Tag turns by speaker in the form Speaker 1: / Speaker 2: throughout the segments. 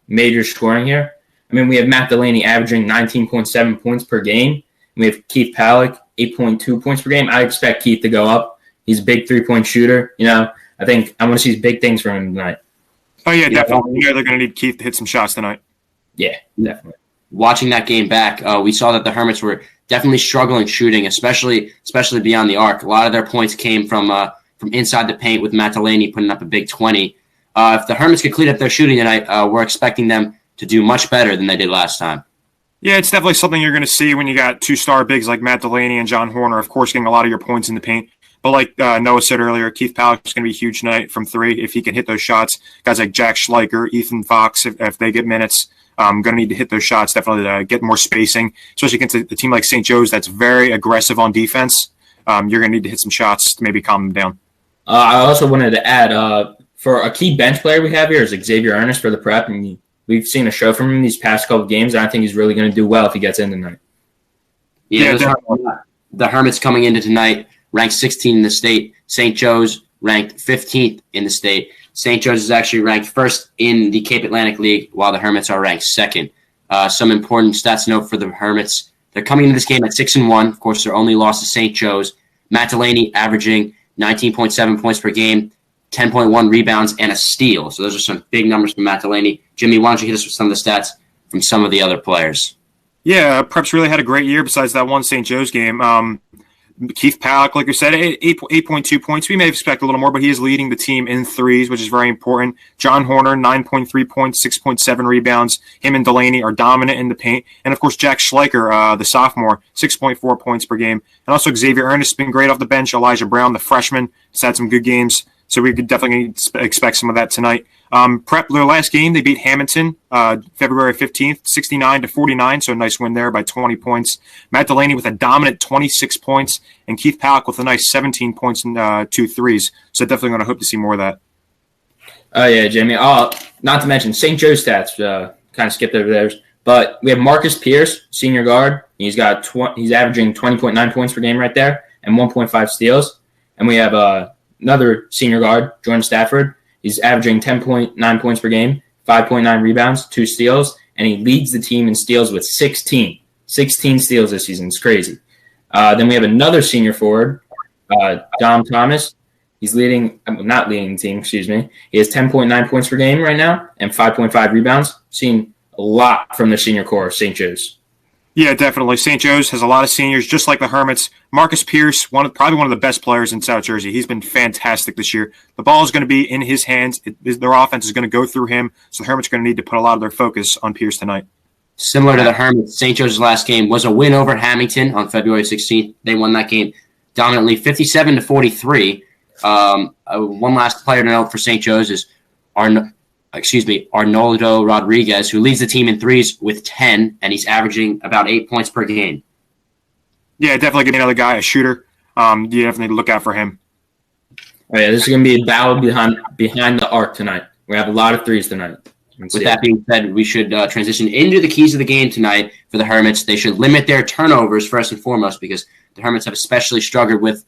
Speaker 1: major scoring here. I mean, we have Matt Delaney averaging 19.7 points per game. We have Keith Palak, 8.2 points per game. I expect Keith to go up. He's a big three-point shooter. I think I want to see big things from him tonight.
Speaker 2: Oh, yeah, definitely. They're going to need Keith to hit some shots tonight.
Speaker 1: Yeah, definitely.
Speaker 3: Watching that game back, we saw that the Hermits were definitely struggling shooting, especially beyond the arc. A lot of their points came from inside the paint with Matt Delaney putting up a big 20. If the Hermits could clean up their shooting tonight, we're expecting them to do much better than they did last time.
Speaker 2: Yeah, it's definitely something you're going to see when you got two-star bigs like Matt Delaney and John Horner, of course, getting a lot of your points in the paint. But like Noah said earlier, Keith Palak is going to be huge tonight from three if he can hit those shots. Guys like Jack Schleicher, Ethan Fox, if they get minutes, going to need to hit those shots, definitely to get more spacing, especially against a team like St. Joe's that's very aggressive on defense. You're going to need to hit some shots to maybe calm them down.
Speaker 1: I also wanted to add, for a key bench player we have here is Xavier Ernest for the Prep, and we've seen a show from him these past couple of games, and I think he's really going to do well if he gets in tonight.
Speaker 3: Yeah, the Hermits coming into tonight ranked 16 in the state. St. Joe's ranked 15th in the state. St. Joe's is actually ranked first in the Cape Atlantic League, while the Hermits are ranked second. Some important stats to note for the Hermits. They're coming into this game at 6-1. Of course, their only loss to St. Joe's. Matt Delaney averaging 19.7 points per game, 10.1 rebounds, and a steal. So those are some big numbers from Matt Delaney. Jimmy, why don't you hit us with some of the stats from some of the other players?
Speaker 2: Yeah, Prep's really had a great year besides that one St. Joe's game. Keith Palak, like we said, 8.2 points. We may expect a little more, but he is leading the team in threes, which is very important. John Horner, 9.3 points, 6.7 rebounds. Him and Delaney are dominant in the paint. And, of course, Jack Schleicher, the sophomore, 6.4 points per game. And also Xavier Ernest has been great off the bench. Elijah Brown, the freshman, has had some good games. So we could definitely expect some of that tonight. Prep, their last game, they beat Hamilton February 15th, 69-49, so a nice win there by 20 points. Matt Delaney with a dominant 26 points, and Keith Palak with a nice 17 points and 2 threes. So definitely going to hope to see more of that.
Speaker 1: Oh, yeah, Jamie. Not to mention St. Joe's stats, kind of skipped over theirs. But we have Marcus Pierce, senior guard. He's averaging 20.9 points per game right there and 1.5 steals. And we have another senior guard, Jordan Stafford. He's averaging 10.9 points per game, 5.9 rebounds, 2 steals, and he leads the team in steals with 16. 16 steals this season. It's crazy. Then we have another senior forward, Dom Thomas. He's not leading the team, excuse me. He has 10.9 points per game right now and 5.5 rebounds. Seen a lot from the senior core of St. Joe's.
Speaker 2: Yeah, definitely. St. Joe's has a lot of seniors, just like the Hermits. Marcus Pierce, probably one of the best players in South Jersey. He's been fantastic this year. The ball is going to be in his hands. Their offense is going to go through him, so the Hermits are going to need to put a lot of their focus on Pierce tonight.
Speaker 3: Similar to the Hermits, St. Joe's last game was a win over Hamilton on February 16th. They won that game dominantly, 57-43. One last player to note for St. Joe's is Arnoldo Rodriguez, who leads the team in threes with 10, and he's averaging about 8 points per game.
Speaker 2: Yeah, definitely getting another guy, a shooter. You definitely need to look out for him.
Speaker 1: Oh, yeah, this is going to be a battle behind the arc tonight. We have a lot of threes tonight.
Speaker 3: With that being said, we should transition into the keys of the game tonight for the Hermits. They should limit their turnovers first and foremost, because the Hermits have especially struggled with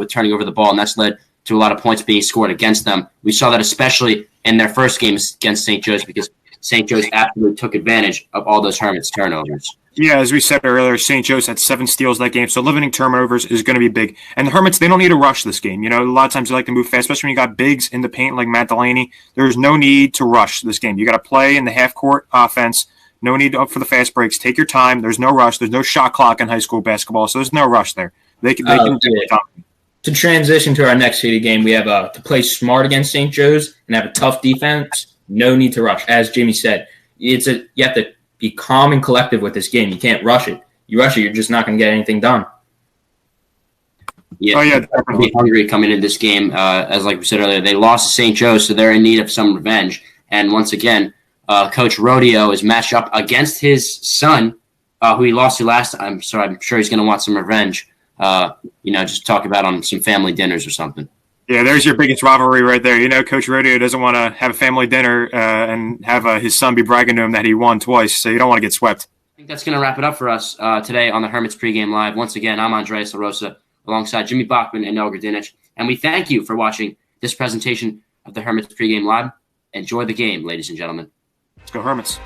Speaker 3: turning over the ball, and that's led to a lot of points being scored against them. We saw that especially in their first game against St. Joe's, because St. Joe's absolutely took advantage of all those Hermits turnovers.
Speaker 2: Yeah, as we said earlier, St. Joe's had 7 steals that game, so limiting turnovers is going to be big. And the Hermits, they don't need to rush this game. A lot of times they like to move fast, especially when you got bigs in the paint like Matt Delaney. There's no need to rush this game. You got to play in the half-court offense. No need for the fast breaks. Take your time. There's no rush. There's no shot clock in high school basketball, so there's no rush there. They can take their time.
Speaker 1: To transition to our next seeded game, we have to play smart against St. Joe's and have a tough defense. No need to rush. As Jimmy said, you have to be calm and collective with this game. You can't rush it. You rush it, you're just not going to get anything done.
Speaker 3: Yeah, definitely be hungry coming into this game. As like we said earlier, they lost to St. Joe's, so they're in need of some revenge. And once again, Coach Rodeo is matched up against his son, who he lost to last time. So I'm sure he's going to want some revenge. Just talk about on some family dinners or something.
Speaker 2: Yeah, there's your biggest rivalry right there. Coach Rodeo doesn't want to have a family dinner and have his son be bragging to him that he won twice, so you don't want to get swept.
Speaker 3: I think that's going to wrap it up for us today on the Hermits Pregame Live. Once again, I'm Andreas LaRosa alongside Jimmy Bachman and Noah Grdinich, and we thank you for watching this presentation of the Hermits Pregame Live. Enjoy the game, ladies and gentlemen.
Speaker 2: Let's go Hermits.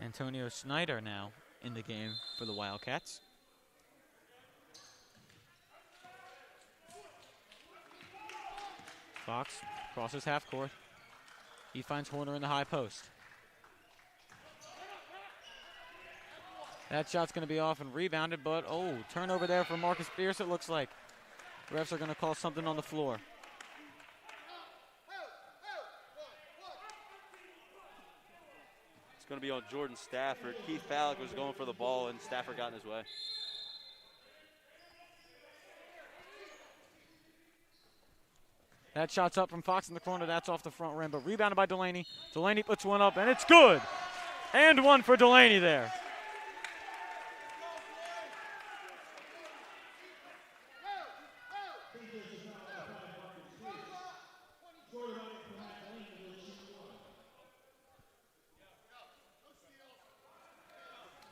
Speaker 4: Antonio Snyder now in the game for the Wildcats. Fox crosses half court. He finds Horner in the high post. That shot's going to be off and rebounded, but turnover there for Marcus Pierce, it looks like. Refs are going to call something on the floor.
Speaker 5: It's going to be on Jordan Stafford. Keith Fallick was going for the ball, and Stafford got in his way.
Speaker 4: That shot's up from Fox in the corner. That's off the front rim, but rebounded by Delaney. Delaney puts one up, and it's good. And one for Delaney there.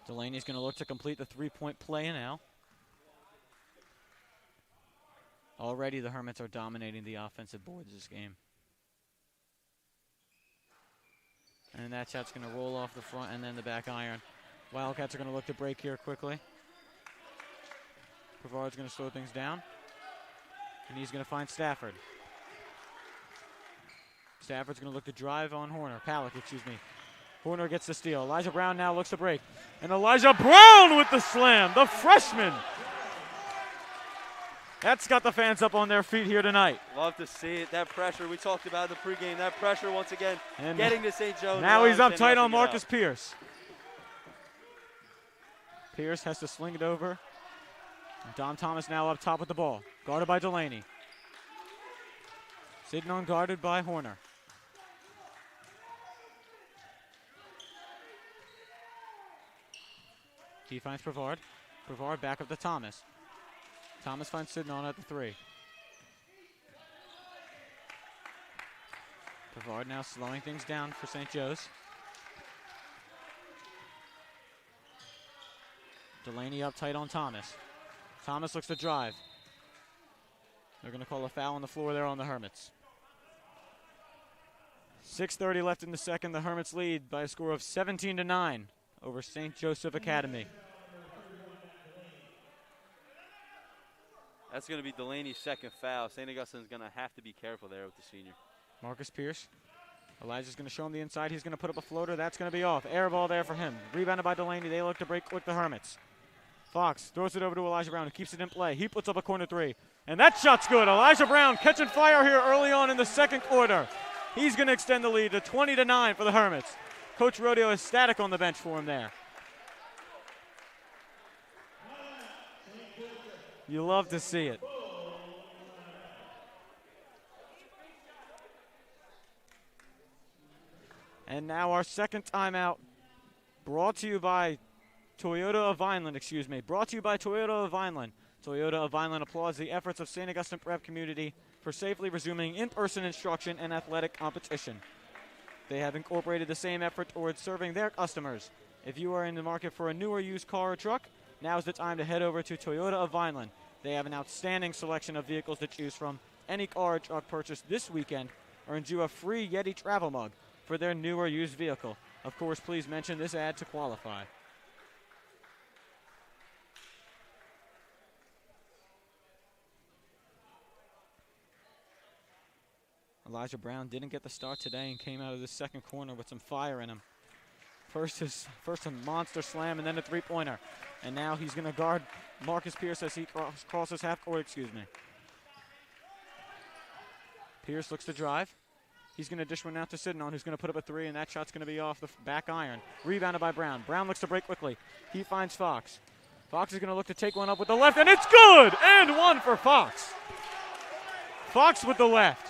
Speaker 4: Delaney's going to look to complete the three-point play now. Already the Hermits are dominating the offensive boards this game. And that shot's going to roll off the front and then the back iron. Wildcats are going to look to break here quickly. Pavard's going to slow things down. And he's going to find Stafford. Stafford's going to look to drive on Horner. Palak, excuse me. Horner gets the steal. Elijah Brown now looks to break. And Elijah Brown with the slam, the freshman. That's got the fans up on their feet here tonight.
Speaker 5: Love to see it. That pressure we talked about in the pregame. That pressure once again
Speaker 4: and
Speaker 5: getting to St. Joe.
Speaker 4: Now he's up tight on Marcus Pierce. Pierce has to sling it over. And Dom Thomas now up top with the ball. Guarded by Delaney. Sitting unguarded by Horner. He finds Pavard. Pavard back up to Thomas. Thomas finds Sidnon at the three. Pavard now slowing things down for St. Joe's. Delaney up tight on Thomas. Thomas looks to drive. They're going to call a foul on the floor there on the Hermits. 6:30 left in the second. The Hermits lead by a score of 17-9 over St. Joseph Academy.
Speaker 5: That's going to be Delaney's second foul. St. Augustine's going to have to be careful there with the senior.
Speaker 4: Marcus Pierce. Elijah's going to show him the inside. He's going to put up a floater. That's going to be off. Air ball there for him. Rebounded by Delaney. They look to break quick the Hermits. Fox throws it over to Elijah Brown, who keeps it in play. He puts up a corner three. And that shot's good. Elijah Brown catching fire here early on in the second quarter. He's going to extend the lead to 20-9 for the Hermits. Coach Rodeo is static on the bench for him there. You love to see it. And now our second timeout, brought to you by Toyota of Vineland, Brought to you by Toyota of Vineland. Toyota of Vineland applauds the efforts of St. Augustine Prep community for safely resuming in-person instruction and athletic competition. They have incorporated the same effort towards serving their customers. If you are in the market for a new or used car or truck, now's the time to head over to Toyota of Vineland. They have an outstanding selection of vehicles to choose from. Any car or truck purchased this weekend earns you a free Yeti travel mug for their new or used vehicle. Of course, please mention this ad to qualify. Elijah Brown didn't get the start today and came out of the second corner with some fire in him. First a monster slam and then a three-pointer. And now he's going to guard Marcus Pierce as he crosses half court, Pierce looks to drive. He's going to dish one out to Sidnon, who's going to put up a three, and that shot's going to be off the back iron. Rebounded by Brown. Brown looks to break quickly. He finds Fox. Fox is going to look to take one up with the left, and it's good! And one for Fox. Fox with the left.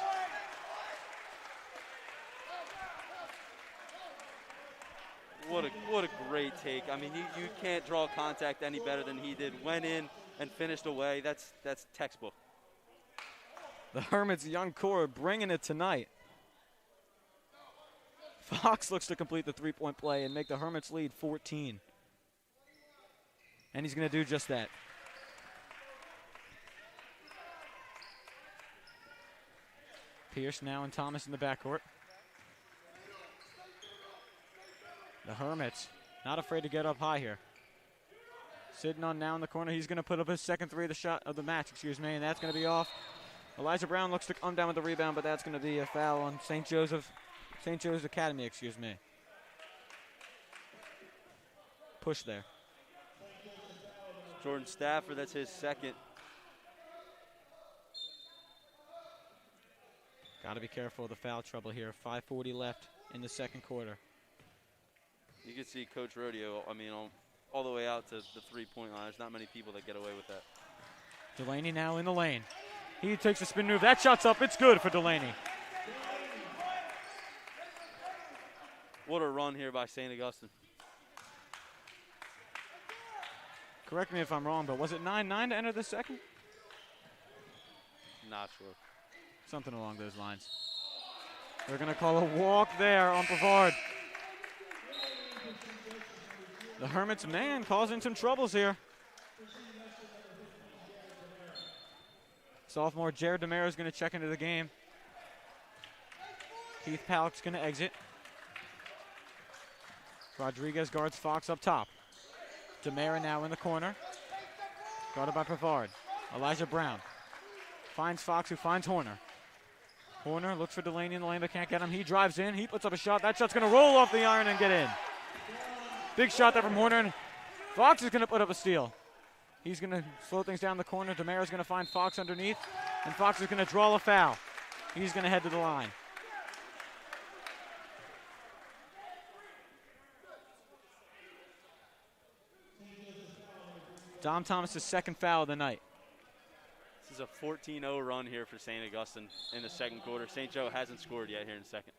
Speaker 5: What a great take. I mean, you can't draw contact any better than he did. Went in and finished away. That's textbook.
Speaker 4: The Hermits' young core bringing it tonight. Fox looks to complete the three-point play and make the Hermits lead 14. And he's going to do just that. Pierce now and Thomas in the backcourt. The Hermits Not afraid to get up high here. Sitting on now in the corner. He's going to put up his second three of the shot of the match, and that's going to be off. Elijah Brown looks to come down with the rebound, but that's going to be a foul on St. Joe's Academy, Push there.
Speaker 5: Jordan Stafford, that's his second.
Speaker 4: Got to be careful of the foul trouble here. 5:40 left in the second quarter.
Speaker 5: You can see Coach Rodeo, all the way out to the three-point line. There's not many people that get away with that.
Speaker 4: Delaney now in the lane. He takes a spin move. That shot's up. It's good for Delaney.
Speaker 5: What a run here by St. Augustine.
Speaker 4: Correct me if I'm wrong, but was it 9-9 to enter the second?
Speaker 5: Not sure.
Speaker 4: Something along those lines. They're going to call a walk there on Pavard. The Hermits, man, causing some troubles here. Sophomore Jared DeMero is going to check into the game. Keith Palak's going to exit. Rodriguez guards Fox up top. DeMero now in the corner. Guarded by Pavard. Elijah Brown finds Fox, who finds Horner. Horner looks for Delaney in the lane, but can't get him. He drives in. He puts up a shot. That shot's going to roll off the iron and get in. Big shot there from Horner. And Fox is going to put up a steal. He's going to slow things down the corner. DeMero's going to find Fox underneath, and Fox is going to draw a foul. He's going to head to the line. Dom Thomas' second foul of the night.
Speaker 5: This is a 14-0 run here for St. Augustine in the second quarter. St. Joe hasn't scored yet here in the second.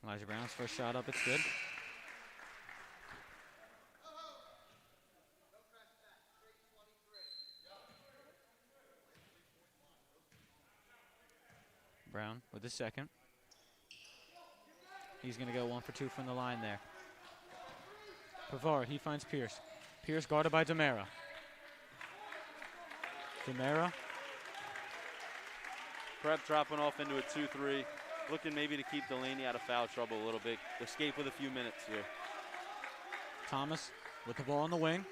Speaker 4: Elijah Brown's first shot up, it's good. Brown with the second. He's going to go 1 for 2 from the line there. Pavard, he finds Pierce. Pierce guarded by DeMero. DeMero.
Speaker 5: Prep dropping off into a 2-3. Looking maybe to keep Delaney out of foul trouble a little bit. Escape with a few minutes here.
Speaker 4: Thomas with the ball on the wing.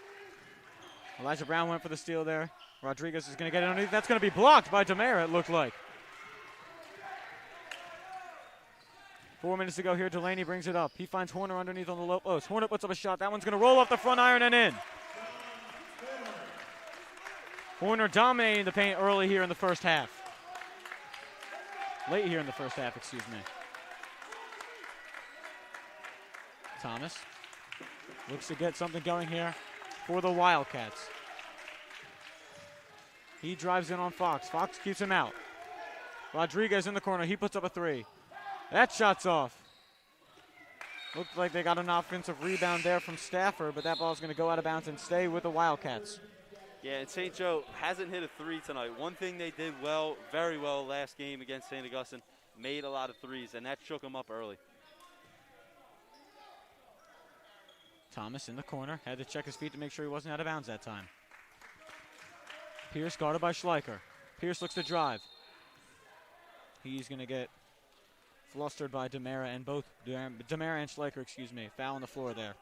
Speaker 4: Elijah Brown went for the steal there. Rodriguez is going to get it underneath. That's going to be blocked by DeMero, it looked like. 4 minutes to go here. Delaney brings it up. He finds Horner underneath on the low post. Horner puts up a shot. That one's going to roll off the front iron and in. Horner dominating the paint early here in the first half. Late here in the first half, excuse me. Thomas looks to get something going here for the Wildcats. He drives in on Fox. Fox keeps him out. Rodriguez in the corner. He puts up a three. That shot's off. Looked like they got an offensive rebound there from Stafford, but that ball's going to go out of bounds and stay with the Wildcats.
Speaker 5: Yeah, and St. Joe hasn't hit a three tonight. One thing they did well, very well last game against St. Augustine, made a lot of threes, and that shook them up early.
Speaker 4: Thomas in the corner. Had to check his feet to make sure he wasn't out of bounds that time. Pierce guarded by Schleicher. Pierce looks to drive. He's going to get flustered by DeMero and DeMero and Schleicher, foul on the floor there.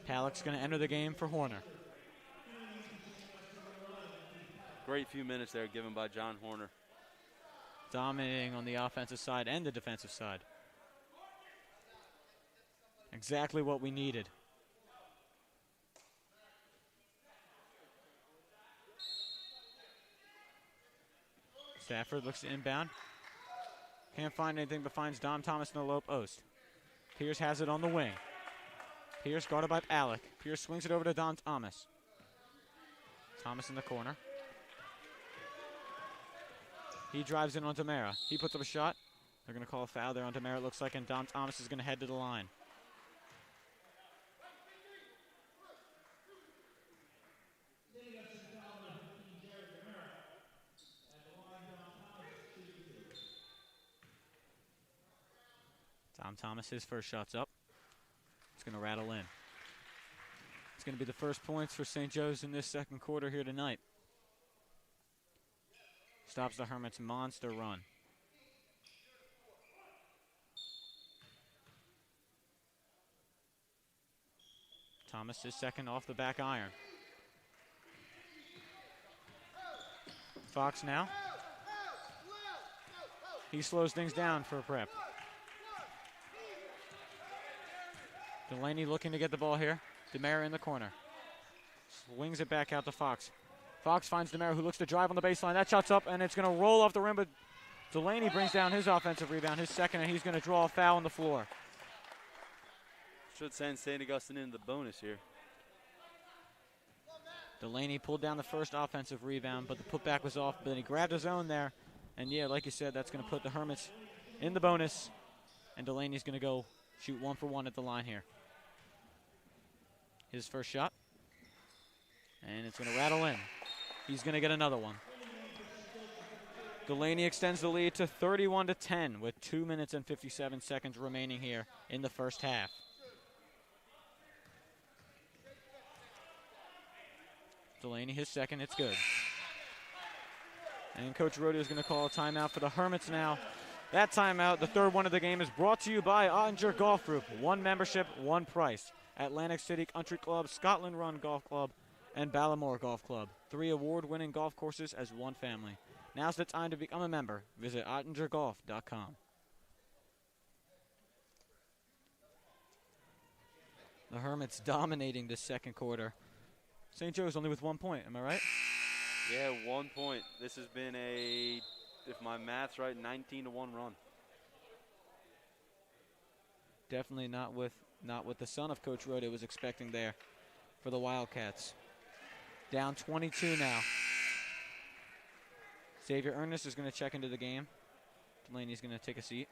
Speaker 4: Palak's going to enter the game for Horner.
Speaker 5: Great few minutes there given by John Horner.
Speaker 4: Dominating on the offensive side and the defensive side. Exactly what we needed. Stafford looks to inbound. Can't find anything but finds Dom Thomas in the low post. Pierce has it on the wing. Pierce guarded by Alec. Pierce swings it over to Dom Thomas. Thomas in the corner. He drives in on DeMero. He puts up a shot. They're going to call a foul there on DeMero, it looks like, and Dom Thomas is going to head to the line. Dom Thomas, his first shot's up. It's going to rattle in. It's going to be the first points for St. Joe's in this second quarter here tonight. stops the Hermits' monster run. Thomas is second off the back iron. Fox now. He slows things down for Prep. Delaney looking to get the ball here. DeMera in the corner. Swings it back out to Fox. Fox finds DeMera, who looks to drive on the baseline. That shot's up, and it's going to roll off the rim, but Delaney brings down his offensive rebound, his second, and he's going to draw a foul on the floor.
Speaker 5: Should send St. Augustine into the bonus here.
Speaker 4: Delaney pulled down the first offensive rebound, but the putback was off, but then he grabbed his own there. And yeah, like you said, that's going to put the Hermits in the bonus, and Delaney's going to go shoot 1 for 1 at the line here. His first shot, and it's going to rattle in. He's going to get another one. Delaney extends the lead to 31-10 with 2 minutes and 57 seconds remaining here in the first half. Delaney, his second, it's good. And Coach Rodeo is going to call a timeout for the Hermits now. That timeout, the third one of the game, is brought to you by Ottinger Golf Group. 1 membership, 1 price. Atlantic City Country Club, Scotland Run Golf Club, and Ballamore Golf Club. 3 award-winning golf courses as 1 family. Now's the time to become a member. Visit ottingergolf.com. The Hermits dominating the second quarter. St. Joe's only with 1 point, am I right?
Speaker 5: Yeah, 1 point. This has been a, if my math's right, 19-1 run.
Speaker 4: Definitely not with the son of Coach Rodeo was expecting there for the Wildcats. Down 22 now. Xavier Ernest is going to check into the game. Delaney's going to take a seat.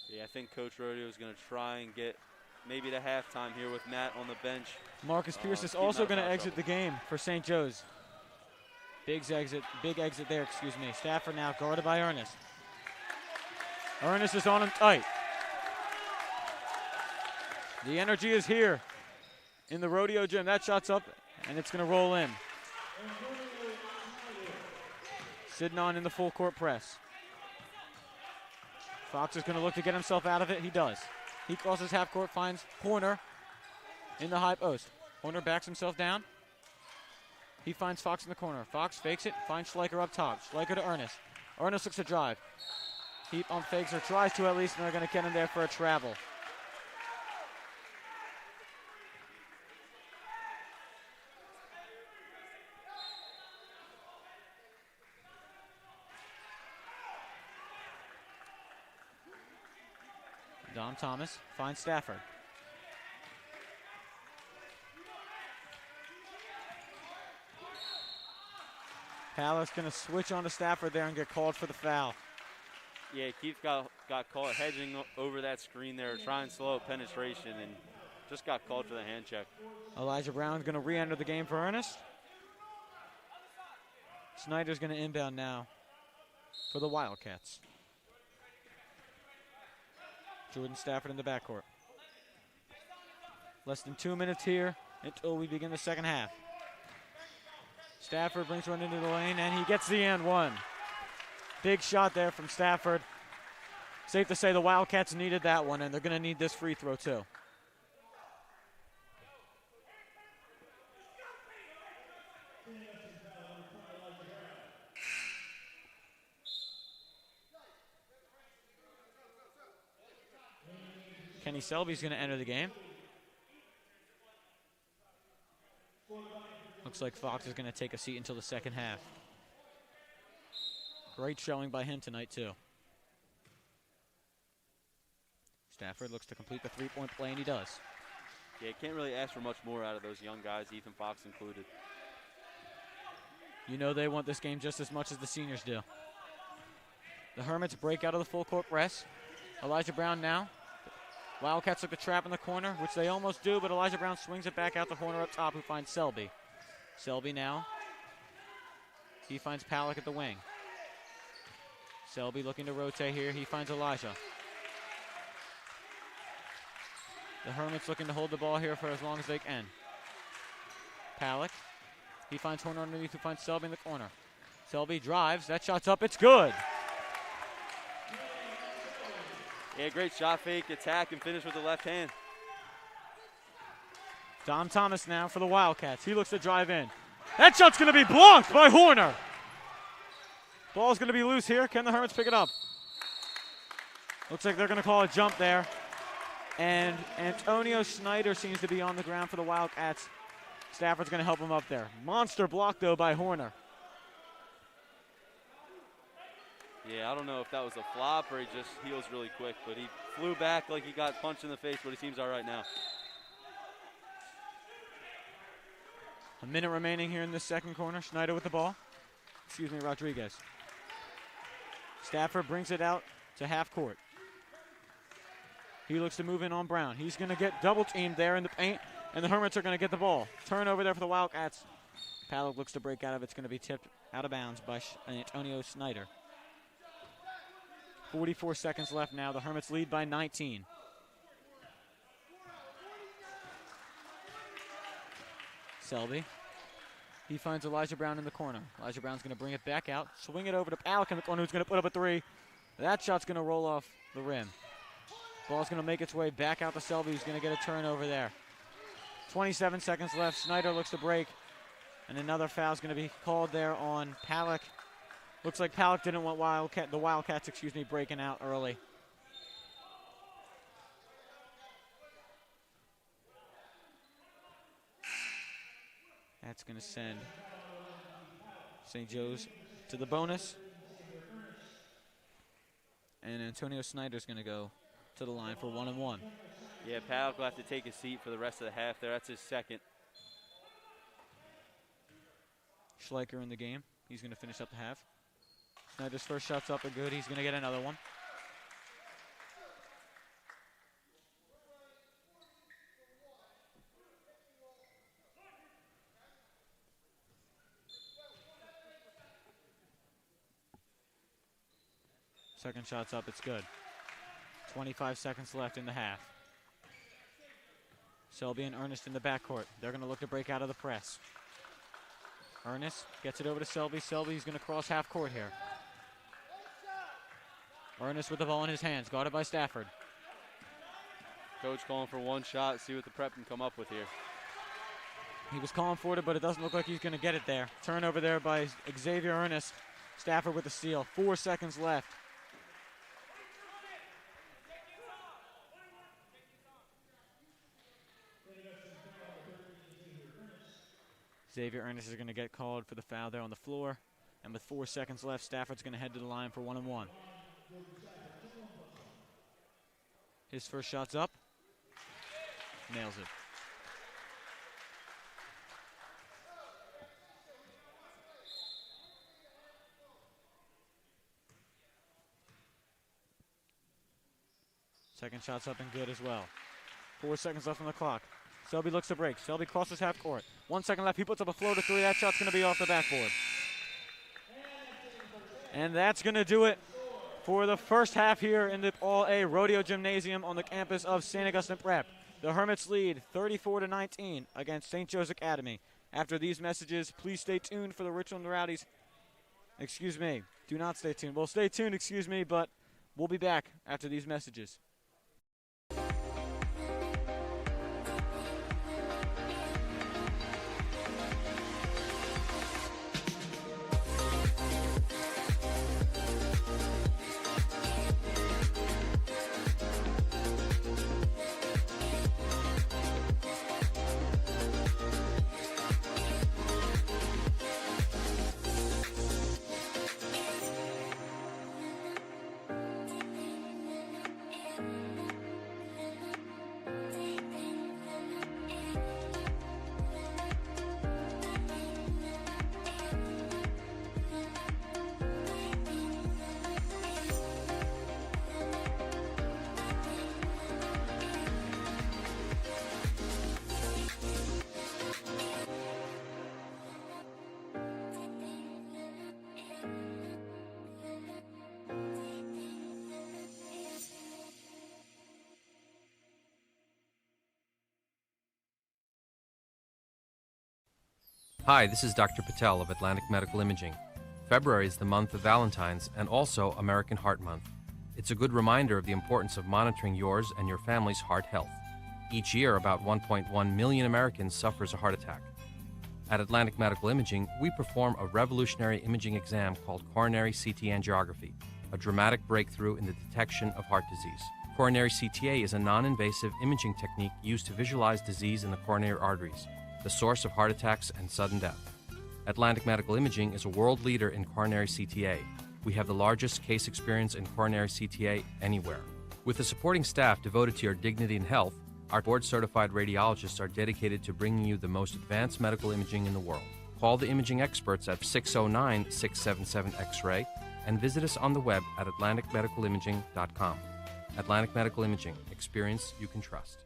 Speaker 5: Yeah, I think Coach Rodeo is going to try and get maybe the halftime here with Matt on the bench.
Speaker 4: Marcus Pierce is also going to exit the game for St. Joe's. Big exit there, excuse me. Stafford now guarded by Ernest. Ernest is on him tight. The energy is here in the Rodeo Gym. That shot's up, and it's going to roll in. Sidon in the full court press. Fox is going to look to get himself out of it. He does. He crosses half court, finds Horner in the high post. Horner backs himself down. He finds Fox in the corner. Fox fakes it, finds Schleicher up top. Schleicher to Ernest. Ernest looks to drive. He pump fakes or tries to at least, and they're going to get him there for a travel. Dom Thomas finds Stafford. Pallett's going to switch on to Stafford there and get called for the foul.
Speaker 5: Yeah, Keith got caught hedging over that screen there, trying slow penetration, and just got called for the hand check.
Speaker 4: Elijah Brown's going to re-enter the game for Ernest. Snyder's going to inbound now for the Wildcats. Jordan Stafford in the backcourt. Less than 2 minutes here until we begin the second half. Stafford brings one into the lane, and he gets the and one. Big shot there from Stafford. Safe to say the Wildcats needed that one, and they're going to need this free throw too. Kenny Selby's going to enter the game. Looks like Fox is going to take a seat until the second half. Great showing by him tonight, too. Stafford looks to complete the three-point play, and he does.
Speaker 5: Yeah, can't really ask for much more out of those young guys, Ethan Fox included.
Speaker 4: You know they want this game just as much as the seniors do. The Hermits break out of the full-court press. Elijah Brown now. Wildcats look to trap in the corner, which they almost do, but Elijah Brown swings it back out the corner up top, who finds Selby. Selby now. He finds Palak at the wing. Selby looking to rotate here. He finds Elijah. The Hermits looking to hold the ball here for as long as they can. Palak He finds Horner underneath, who finds Selby in the corner. Selby drives. That shot's up. It's good.
Speaker 5: Yeah, great shot fake, attack, and finish with the left hand.
Speaker 4: Dom Thomas now for the Wildcats. He looks to drive in. That shot's going to be blocked by Horner. Ball's going to be loose here. Can the Hermits pick it up? Looks like they're going to call a jump there. And Antonio Snyder seems to be on the ground for the Wildcats. Stafford's going to help him up there. Monster block, though, by Horner.
Speaker 5: Yeah, I don't know if that was a flop or he just heals really quick, but he flew back like he got punched in the face, but he seems all right now.
Speaker 4: A minute remaining here in the second corner. Schneider with the ball. Excuse me, Rodriguez. Stafford brings it out to half court. He looks to move in on Brown. He's going to get double teamed there in the paint, and the Hermits are going to get the ball. Turnover there for the Wildcats. Palick looks to break out of it. It's going to be tipped out of bounds by Antonio Snyder. 44 seconds left now. The Hermits lead by 19. Selby. He finds Elijah Brown in the corner. Elijah Brown's going to bring it back out, swing it over to Palick in the corner, who's going to put up a three. That shot's going to roll off the rim. Ball's going to make its way back out to Selby, who's going to get a turnover there. 27 seconds left. Snyder looks to break, and another foul's going to be called there on Palick. Looks like Palick didn't want the Wildcats, breaking out early. That's going to send St. Joe's to the bonus. And Antonio Snyder's going to go to the line for 1-1.
Speaker 5: Yeah, Palick will have to take a seat for the rest of the half there. That's his second.
Speaker 4: Schleicher in the game. He's going to finish up the half. Snyder's first shot's up and good. He's going to get another one. Second shot's up, it's good. 25 seconds left in the half. Selby and Ernest in the backcourt. They're going to look to break out of the press. Ernest gets it over to Selby. Selby's going to cross half court here. Ernest with the ball in his hands, guarded by Stafford.
Speaker 5: Coach calling for one shot, see what the prep can come up with here.
Speaker 4: He was calling for it, but it doesn't look like he's going to get it there. Turnover there by Xavier Ernest. Stafford with the steal. 4 seconds left. Xavier Ernest is going to get called for the foul there on the floor. And with 4 seconds left, Stafford's going to head to the line for 1-1. His first shot's up. Nails it. Second shot's up and good as well. 4 seconds left on the clock. Selby looks to break. Selby crosses half court. 1 second left. He puts up a floater three. That shot's going to be off the backboard. And that's going to do it for the first half here in the All-A Rodeo Gymnasium on the campus of St. Augustine Prep. The Hermits lead 34-19 against St. Joe's Academy. After these messages, please stay tuned for the Richland Rowdies. Excuse me. Do not stay tuned. Well, stay tuned, excuse me, but we'll be back after these messages.
Speaker 6: Hi, this is Dr. Patel of Atlantic Medical Imaging. February is the month of Valentine's and also American Heart Month. It's a good reminder of the importance of monitoring yours and your family's heart health. Each year, about 1.1 million Americans suffers a heart attack. At Atlantic Medical Imaging, we perform a revolutionary imaging exam called coronary CT angiography, a dramatic breakthrough in the detection of heart disease. Coronary CTA is a non-invasive imaging technique used to visualize disease in the coronary arteries, the source of heart attacks and sudden death. Atlantic Medical Imaging is a world leader in coronary CTA. We have the largest case experience in coronary CTA anywhere. With a supporting staff devoted to your dignity and health, our board-certified radiologists are dedicated to bringing you the most advanced medical imaging in the world. Call the imaging experts at 609-677-X-ray and visit us on the web at atlanticmedicalimaging.com. Atlantic Medical Imaging. Experience you can trust.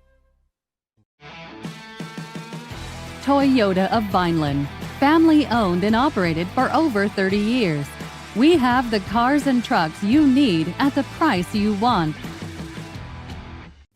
Speaker 7: Toyota of Vineland. Family owned and operated for over 30 years. We have the cars and trucks you need at the price you want.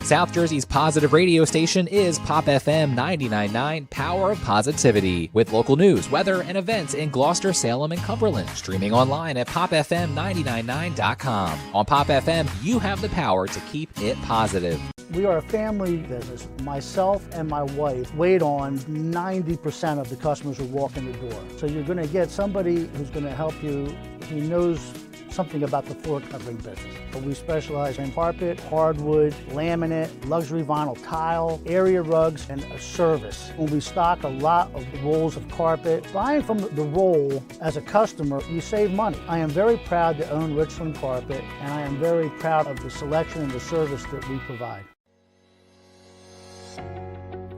Speaker 8: South Jersey's positive radio station is Pop FM 99.9 Power of Positivity, with local news, weather, and events in Gloucester, Salem, and Cumberland. Streaming online at popfm999.com. On Pop FM, you have the power to keep it positive.
Speaker 9: We are a family business. Myself and my wife wait on 90% of the customers who walk in the door. So you're going to get somebody who's going to help you who knows something about the floor covering business. But we specialize in carpet, hardwood, laminate, luxury vinyl tile, area rugs, and a service. When we stock a lot of rolls of carpet, buying from the roll as a customer, you save money. I am very proud to own Richland Carpet, and I am very proud of the selection and the service that we provide.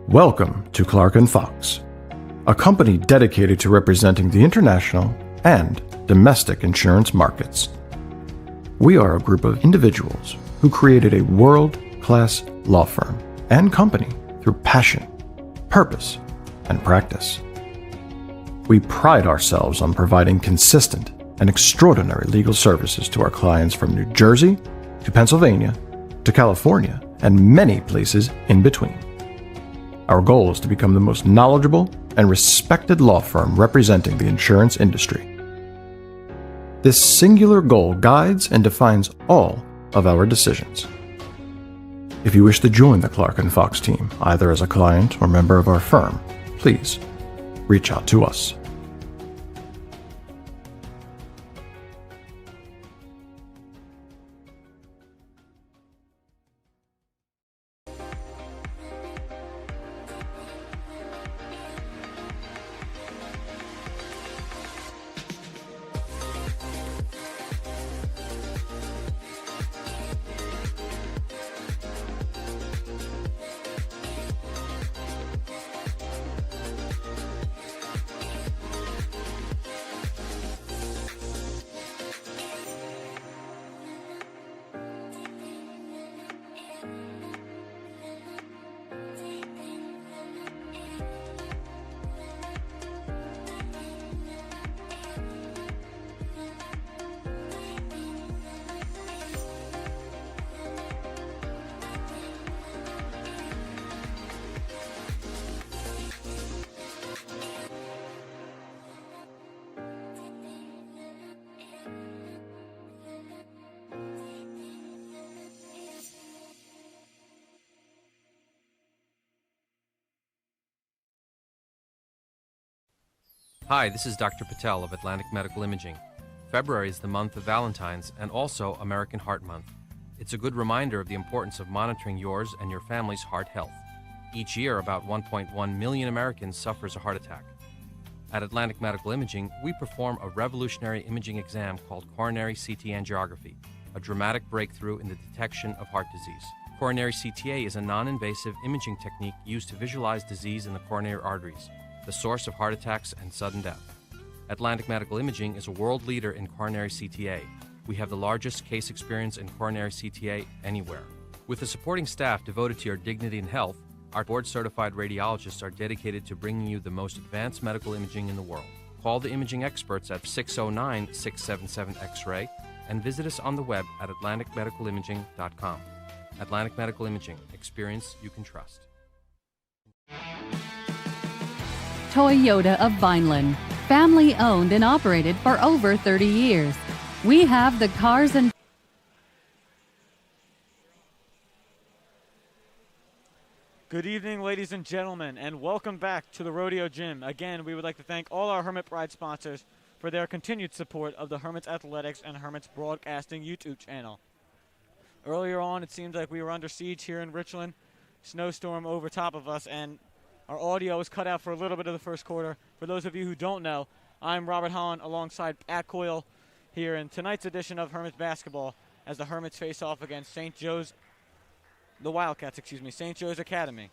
Speaker 10: Welcome to Clark & Fox, a company dedicated to representing the international and domestic insurance markets. We are a group of individuals who created a world-class law firm and company through passion, purpose, and practice. We pride ourselves on providing consistent and extraordinary legal services to our clients from New Jersey to Pennsylvania to California and many places in between. Our goal is to become the most knowledgeable and respected law firm representing the insurance industry. This singular goal guides and defines all of our decisions. If you wish to join the Clark & Fox team, either as a client or member of our firm, please reach out to us.
Speaker 6: Hi, this is Dr. Patel of Atlantic Medical Imaging. February is the month of Valentine's and also American Heart Month. It's a good reminder of the importance of monitoring yours and your family's heart health. Each year, about 1.1 million Americans suffers a heart attack. At Atlantic Medical Imaging, we perform a revolutionary imaging exam called coronary CT angiography, a dramatic breakthrough in the detection of heart disease. Coronary CTA is a non-invasive imaging technique used to visualize disease in the coronary arteries, the source of heart attacks and sudden death. Atlantic Medical Imaging is a world leader in coronary CTA. We have the largest case experience in coronary CTA anywhere. With a supporting staff devoted to your dignity and health, our board-certified radiologists are dedicated to bringing you the most advanced medical imaging in the world. Call the imaging experts at 609-677-X-ray and visit us on the web at atlanticmedicalimaging.com. Atlantic Medical Imaging. Experience you can trust.
Speaker 7: Toyota of Vineland. Family owned and operated for over 30 years. We have the cars and
Speaker 4: Good evening, ladies and gentlemen, and welcome back to the Rodeo Gym. Again, we would like to thank all our Hermit Pride sponsors for their continued support of the Hermits Athletics and Hermits Broadcasting YouTube channel. Earlier on, it seemed like we were under siege here in Richland. Snowstorm over top of us, and our audio was cut out for a little bit of the first quarter. For those of you who don't know, I'm Robert Holland alongside Pat Coyle here in tonight's edition of Hermits Basketball as the Hermits face off against St. Joe's Academy.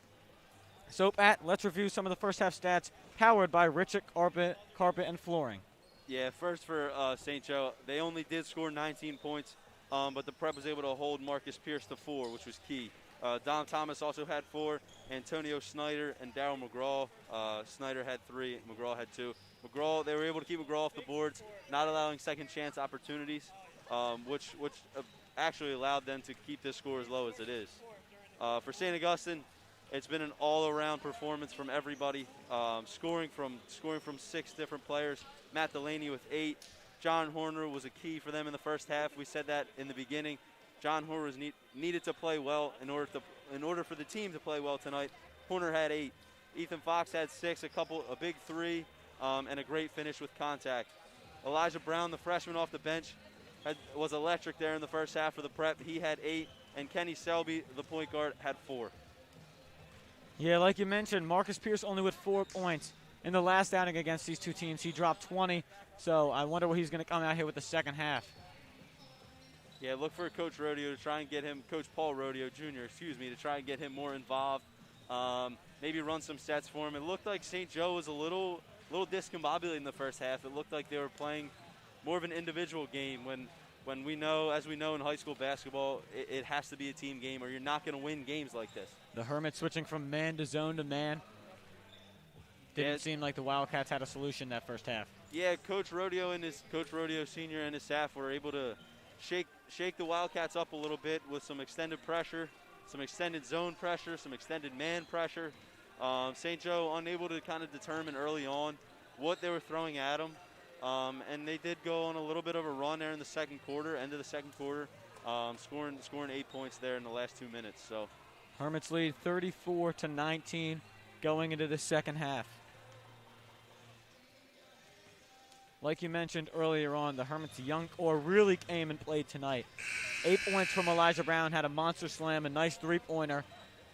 Speaker 4: So, Pat, let's review some of the first half stats powered by Richard Carpet and Flooring.
Speaker 5: Yeah, first for St. Joe, they only did score 19 points, but the Prep was able to hold Marcus Pierce to 4, which was key. Dom Thomas also had 4, Antonio Snyder and Darryl McGraw. Snyder had 3, McGraw had 2. McGraw, they were able to keep McGraw off the boards, not allowing second chance opportunities, which actually allowed them to keep this score as low as it is. For St. Augustine, it's been an all-around performance from everybody, scoring from 6 different players. Matt Delaney with 8. John Horner was a key for them in the first half. We said that in the beginning. John Horner needed to play well in order for the team to play well tonight. Horner had 8. Ethan Fox had 6, a big 3, and a great finish with contact. Elijah Brown, the freshman off the bench, was electric there in the first half for the Prep. He had 8. And Kenny Selby, the point guard, had 4.
Speaker 4: Yeah, like you mentioned, Marcus Pierce only with 4 points. In the last outing against these two teams, he dropped 20. So I wonder what he's going to come out here with the second half.
Speaker 5: Yeah, look for Coach Rodeo to try and get him, Coach Paul Rodeo Jr., to try and get him more involved. Maybe run some sets for him. It looked like St. Joe was a little discombobulated in the first half. It looked like they were playing more of an individual game when as we know in high school basketball, it has to be a team game or you're not going to win games like this.
Speaker 4: The Hermits switching from man to zone to man. Didn't seem like the Wildcats had a solution that first half.
Speaker 5: Yeah, Coach Rodeo Sr. and his staff were able to shake the Wildcats up a little bit with some extended pressure, some extended zone pressure, some extended man pressure. St. Joe unable to kind of determine early on what they were throwing at them. And they did go on a little bit of a run there in the second quarter, end of the second quarter, scoring 8 points there in the last 2 minutes. So,
Speaker 4: Hermits lead 34-19 going into the second half. Like you mentioned earlier on, the Hermits' young core really came and played tonight. 8 points from Elijah Brown, had a monster slam, a nice three-pointer.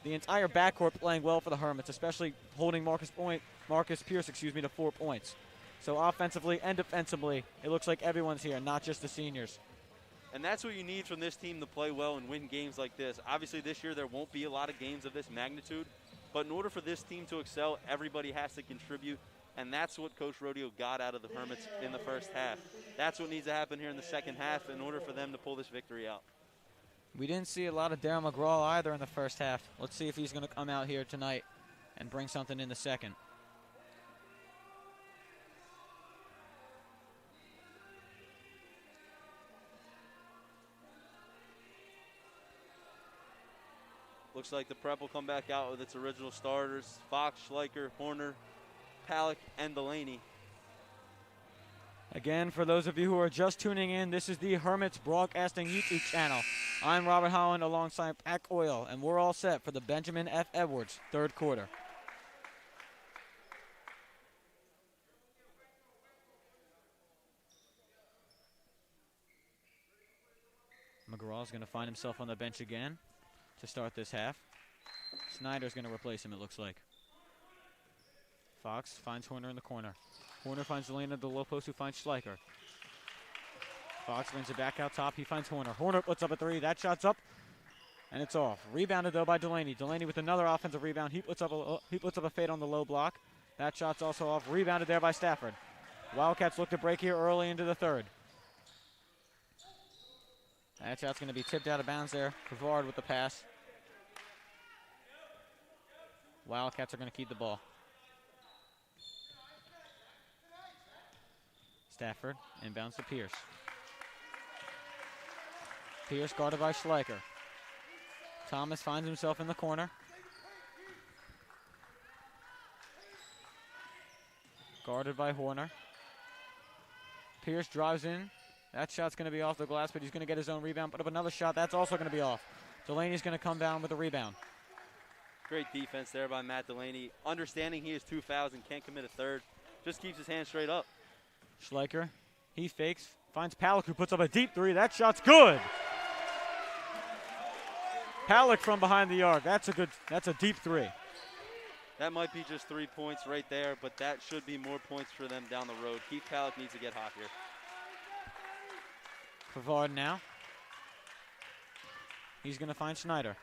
Speaker 4: The entire backcourt playing well for the Hermits, especially holding Marcus Pierce to 4 points. So offensively and defensively, it looks like everyone's here, not just the seniors.
Speaker 5: And that's what you need from this team to play well and win games like this. Obviously, this year there won't be a lot of games of this magnitude, but in order for this team to excel, everybody has to contribute, and that's what Coach Rodeo got out of the Hermits in the first half. That's what needs to happen here in the second half in order for them to pull this victory out.
Speaker 4: We didn't see a lot of Darryl McGraw either in the first half. Let's see if he's going to come out here tonight and bring something in the second.
Speaker 5: Looks like the Prep will come back out with its original starters: Fox, Schleicher, Horner, Palick, and Delaney.
Speaker 4: Again, for those of you who are just tuning in, this is the Hermits Broadcasting YouTube channel. I'm Robert Holland alongside Pat Coyle, and we're all set for the Benjamin F. Edwards third quarter. McGraw's going to find himself on the bench again to start this half. Snyder's going to replace him, it looks like. Fox finds Horner in the corner. Horner finds Delaney at the low post, who finds Schleicher. Fox brings it back out top. He finds Horner. Horner puts up a three. That shot's up, and it's off. Rebounded, though, by Delaney. Delaney with another offensive rebound. He puts up a fade on the low block. That shot's also off. Rebounded there by Stafford. Wildcats look to break here early into the third. That shot's going to be tipped out of bounds there. Pavard with the pass. Wildcats are going to keep the ball. Stafford inbounds to Pierce. Pierce guarded by Schleicher. Thomas finds himself in the corner. Guarded by Horner. Pierce drives in. That shot's going to be off the glass, but he's going to get his own rebound. Put up another shot. That's also going to be off. Delaney's going to come down with the rebound.
Speaker 5: Great defense there by Matt Delaney. Understanding he has 2 fouls and can't commit a third. Just keeps his hand straight up.
Speaker 4: Schleicher, he fakes. Finds Palick, who puts up a deep three. That shot's good. Palick from behind the arc. That's a deep three.
Speaker 5: That might be just 3 points right there, but that should be more points for them down the road. Keith Palick needs to get hot here.
Speaker 4: Pavard now. He's going to find Schneider.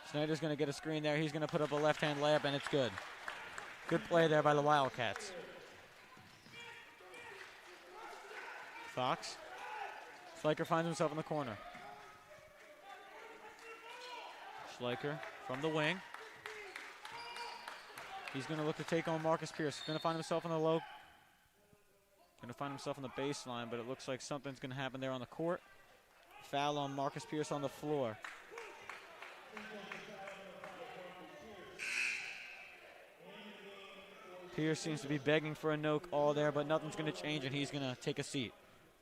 Speaker 4: Schneider's going to get a screen there. He's going to put up a left-hand layup, and it's good. Good play there by the Wildcats. Fox. Schleicher finds himself in the corner. Schleicher from the wing. He's going to look to take on Marcus Pierce. He's going to find himself on the low. Going to find himself on the baseline, but it looks like something's going to happen there on the court. Foul on Marcus Pierce on the floor. Pierce seems to be begging for a no call there, but nothing's going to change, and he's going to take a seat.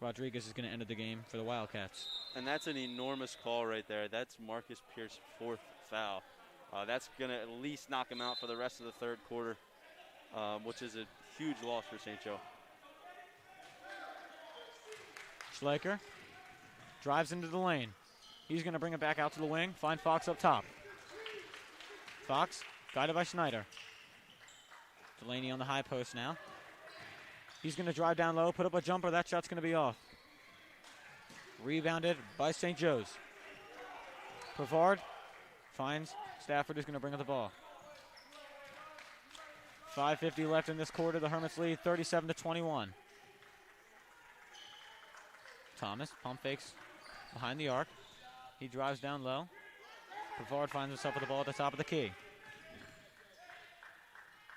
Speaker 4: Rodriguez is going to end the game for the Wildcats.
Speaker 5: And that's an enormous call right there. That's Marcus Pierce's 4th foul. That's going to at least knock him out for the rest of the third quarter, which is a huge loss for St. Joe.
Speaker 4: Schleicher drives into the lane. He's going to bring it back out to the wing. Find Fox up top. Fox guided by Schneider. Delaney on the high post now. He's going to drive down low, put up a jumper. That shot's going to be off. Rebounded by St. Joe's. Pavard finds Stafford, who's going to bring up the ball. 5:50 left in this quarter. The Hermits lead 37-21. Thomas pump fakes behind the arc. He drives down low. Pavard finds himself with the ball at the top of the key.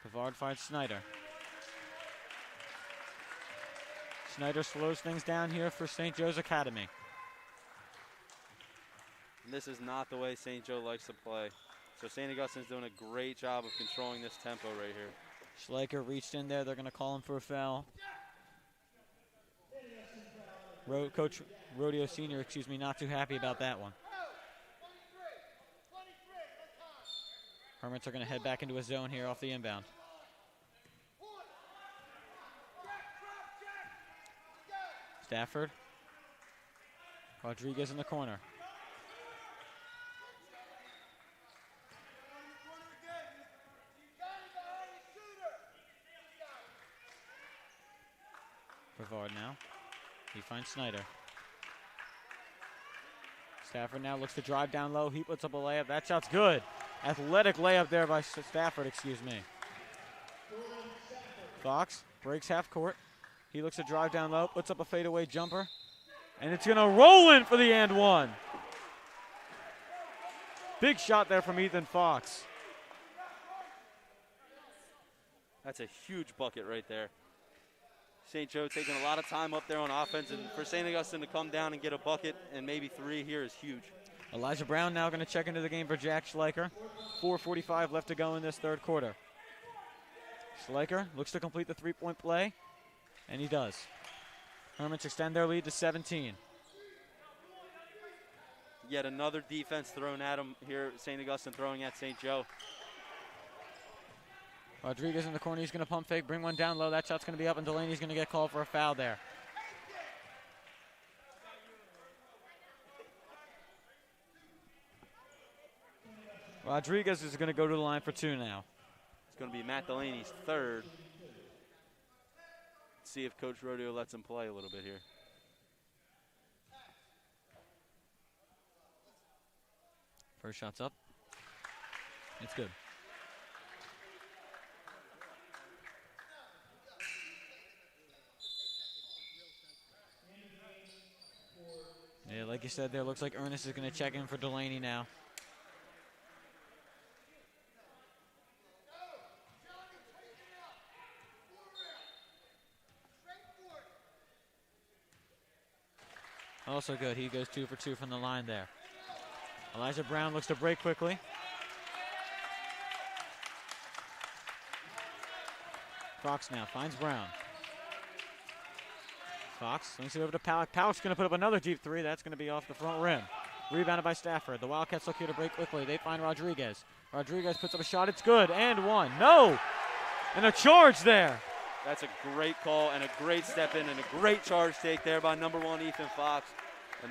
Speaker 4: Pavard finds Schneider. Schneider slows things down here for St. Joe's Academy.
Speaker 5: And this is not the way St. Joe likes to play. So St. Augustine's doing a great job of controlling this tempo right here.
Speaker 4: Schleicher reached in there. They're going to call him for a foul. Coach Rodeo Sr., not too happy about that one. Hermits are going to head back into a zone here off the inbound. Stafford. Rodriguez in the corner. Pavard now. He finds Schneider. Stafford now looks to drive down low. He puts up a layup. That shot's good. Athletic layup there by Stafford, Fox breaks half court. He looks to drive down low, puts up a fadeaway jumper, and it's going to roll in for the and one. Big shot there from Ethan Fox.
Speaker 5: That's a huge bucket right there. St. Joe taking a lot of time up there on offense, and for St. Augustine to come down and get a bucket and maybe 3 here is huge.
Speaker 4: Elijah Brown now going to check into the game for Jack Schleicher. 4:45 left to go in this third quarter. Schleicher looks to complete the three-point play, and he does. Hermits extend their lead to 17.
Speaker 5: Yet another defense thrown at him here. St. Augustine throwing at St. Joe.
Speaker 4: Rodriguez in the corner. He's going to pump fake, bring one down low. That shot's going to be up, and Delaney's going to get called for a foul there. Rodriguez is going to go to the line for 2 now.
Speaker 5: It's going to be Matt Delaney's 3rd. Let's see if Coach Rodeo lets him play a little bit here.
Speaker 4: First shot's up. It's good. Yeah, like you said there, looks like Ernest is going to check in for Delaney now. Also good. He goes 2 for 2 from the line there. Elijah Brown looks to break quickly. Fox now finds Brown. Fox swings it over to Palak. Palak's going to put up another deep three. That's going to be off the front rim. Rebounded by Stafford. The Wildcats look here to break quickly. They find Rodriguez. Rodriguez puts up a shot. It's good. And one. No! And a charge there.
Speaker 5: That's a great call and a great step in and a great charge take there by number 1 Ethan Fox.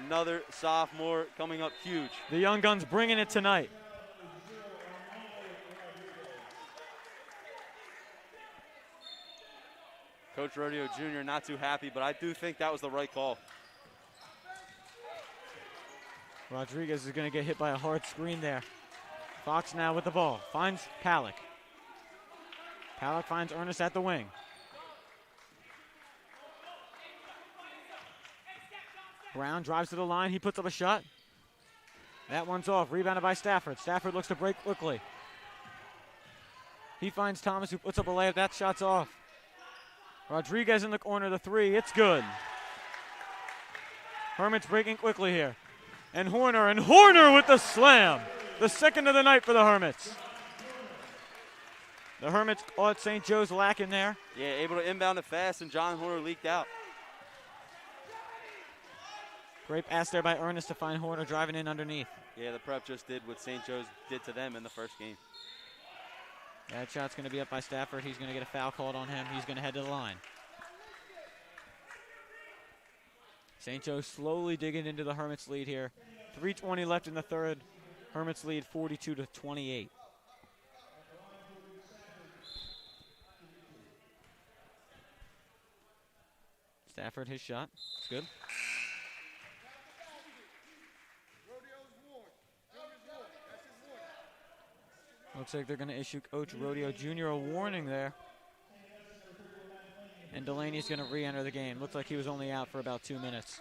Speaker 5: Another sophomore coming up huge.
Speaker 4: The Young Guns bringing it tonight.
Speaker 5: Coach Rodeo Jr. not too happy, but I do think that was the right call.
Speaker 4: Rodriguez is going to get hit by a hard screen there. Fox now with the ball. Finds Palak. Palak finds Ernest at the wing. Brown drives to the line. He puts up a shot. That one's off. Rebounded by Stafford. Stafford looks to break quickly. He finds Thomas, who puts up a layup. That shot's off. Rodriguez in the corner, the three. It's good. Hermits breaking quickly here. And Horner with the slam. The second of the night for the Hermits. The Hermits caught St. Joe's lacking there.
Speaker 5: Yeah, able to inbound it fast, and John Horner leaked out.
Speaker 4: Great pass there by Ernest to find Horner driving in underneath.
Speaker 5: Yeah, the Prep just did what St. Joe's did to them in the first game.
Speaker 4: That shot's going to be up by Stafford. He's going to get a foul called on him. He's going to head to the line. St. Joe slowly digging into the Hermits lead here. 3:20 left in the third. Hermits lead 42-28. Stafford, his shot. It's good. Looks like they're going to issue Coach Rodeo Jr. a warning there. And Delaney's going to re-enter the game. Looks like he was only out for about 2 minutes.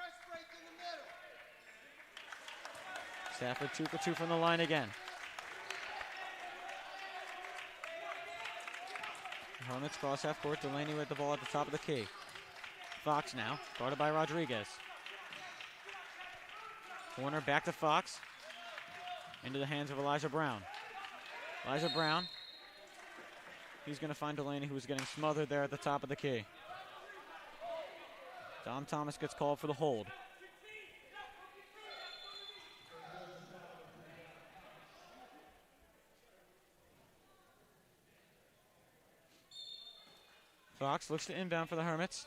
Speaker 4: Stafford 2 for 2 from the line again. Hermits cross half court. Delaney with the ball at the top of the key. Fox now, guarded by Rodriguez. Corner back to Fox. Into the hands of Elijah Brown. Elijah Brown. He's going to find Delaney, who was getting smothered there at the top of the key. Dom Thomas gets called for the hold. Fox looks to inbound for the Hermits.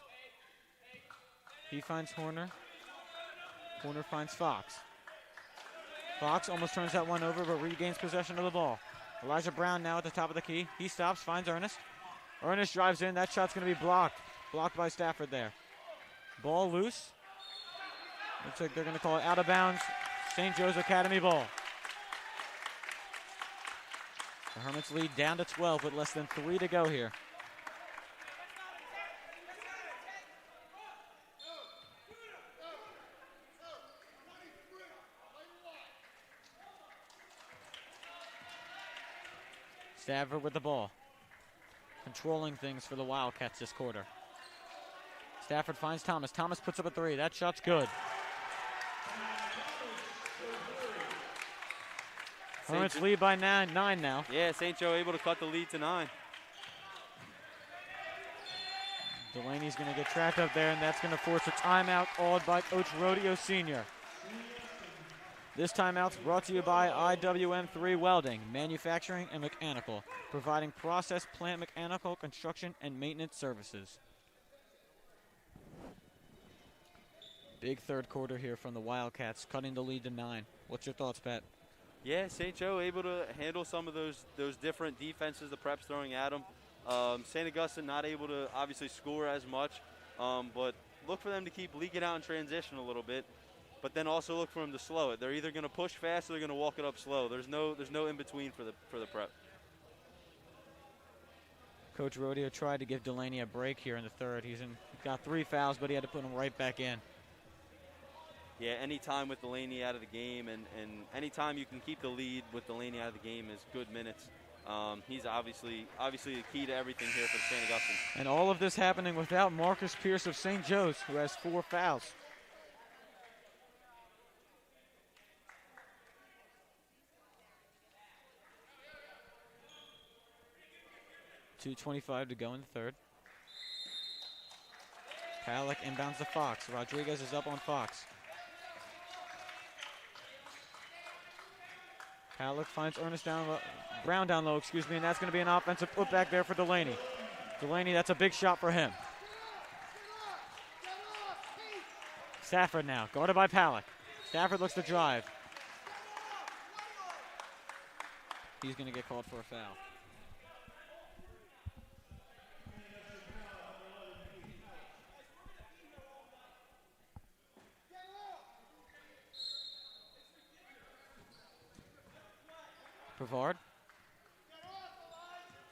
Speaker 4: He finds Horner. Horner finds Fox. Fox almost turns that one over, but regains possession of the ball. Elijah Brown now at the top of the key. He stops, finds Ernest. Ernest drives in. That shot's going to be blocked. Blocked by Stafford there. Ball loose. Looks like they're going to call it out of bounds. St. Joe's Academy ball. The Hermits lead down to 12 with less than 3 to go here. Stafford with the ball. Controlling things for the Wildcats this quarter. Stafford finds Thomas. Thomas puts up a three. That shot's good. Hermits lead by 9 now.
Speaker 5: Yeah, St. Joe able to cut the lead to 9.
Speaker 4: Delaney's going to get trapped up there, and that's going to force a timeout called by Coach Rodeo Sr. This timeout's brought to you by IWM3 Welding, Manufacturing and Mechanical, providing process plant mechanical, construction, and maintenance services. Big third quarter here from the Wildcats, cutting the lead to 9. What's your thoughts, Pat?
Speaker 5: Yeah, St. Joe able to handle some of those different defenses the Prep's throwing at them. St. Augustine not able to obviously score as much, but look for them to keep leaking out in transition a little bit. But then also look for them to slow it. They're either going to push fast or they're going to walk it up slow. There's no in between for the Prep.
Speaker 4: Coach Rodeo tried to give Delaney a break here in the third. He's got 3 fouls, but he had to put him right back in.
Speaker 5: Yeah, any time with Delaney out of the game, and any time you can keep the lead with Delaney out of the game is good minutes. He's obviously the key to everything here for St. Augustine.
Speaker 4: And all of this happening without Marcus Pierce of St. Joe's, who has 4 fouls. .2:25 to go in the third. Palick inbounds to Fox. Rodriguez is up on Fox. Palick finds Brown down low, and that's going to be an offensive putback there for Delaney. Delaney, that's a big shot for him. Stafford now, guarded by Palick. Stafford looks to drive. He's going to get called for a foul. Pavard.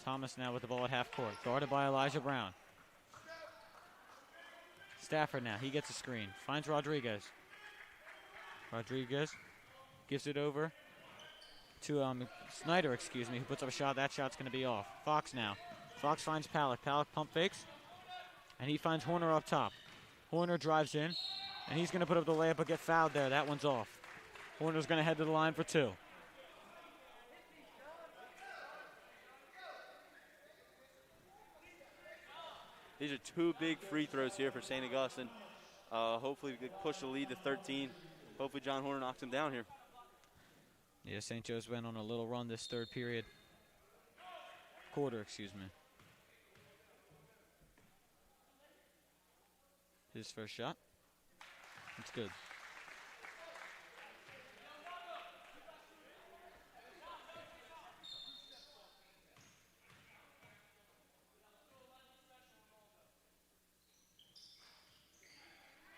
Speaker 4: Thomas now with the ball at half court, guarded by Elijah Brown. Stafford now, he gets a screen, finds Rodriguez. Rodriguez gives it over to Snyder, who puts up a shot. That shot's going to be off. Fox now. Fox finds Palick. Palick pump fakes, and he finds Horner up top. Horner drives in, and he's going to put up the layup but get fouled there. That one's off. Horner's going to head to the line for 2.
Speaker 5: These are 2 big free throws here for St. Augustine. Hopefully we can push the lead to 13. Hopefully John Horner knocks him down here.
Speaker 4: Yeah, St. Joe's went on a little run this third quarter. His first shot. It's good.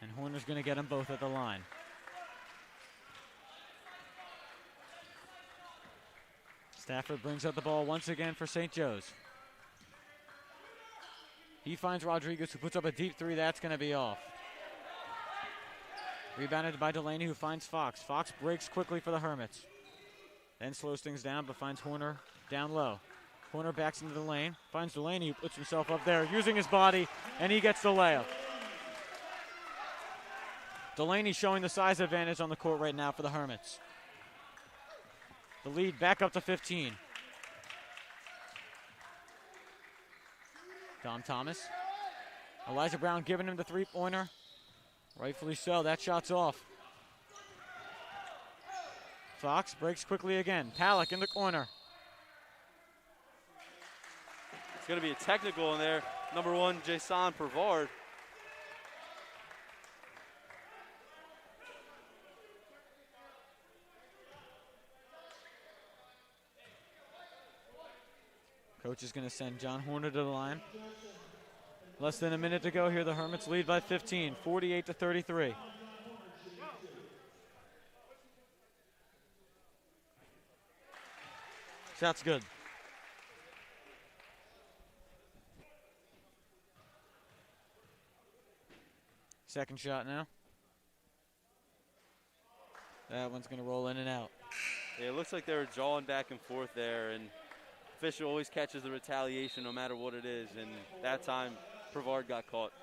Speaker 4: And Horner's going to get them both at the line. Stafford brings up the ball once again for St. Joe's. He finds Rodriguez, who puts up a deep 3. That's going to be off. Rebounded by Delaney, who finds Fox. Fox breaks quickly for the Hermits. Then slows things down, but finds Horner down low. Horner backs into the lane. Finds Delaney, who puts himself up there, using his body, and he gets the layup. Delaney showing the size advantage on the court right now for the Hermits. The lead back up to 15. Dom Thomas. Elijah Brown giving him the 3-pointer. Rightfully so, that shot's off. Fox breaks quickly again. Palick in the corner.
Speaker 5: It's going to be a technical in there. Number 1, Jason Pavard.
Speaker 4: Coach is going to send John Horner to the line. Less than a minute to go here. The Hermits lead by 15, 48-33. Shot's good. Second shot now. That one's going to roll in and out.
Speaker 5: Yeah, it looks like they were jawing back and forth there, and official always catches the retaliation no matter what it is, and that time Pavard got caught.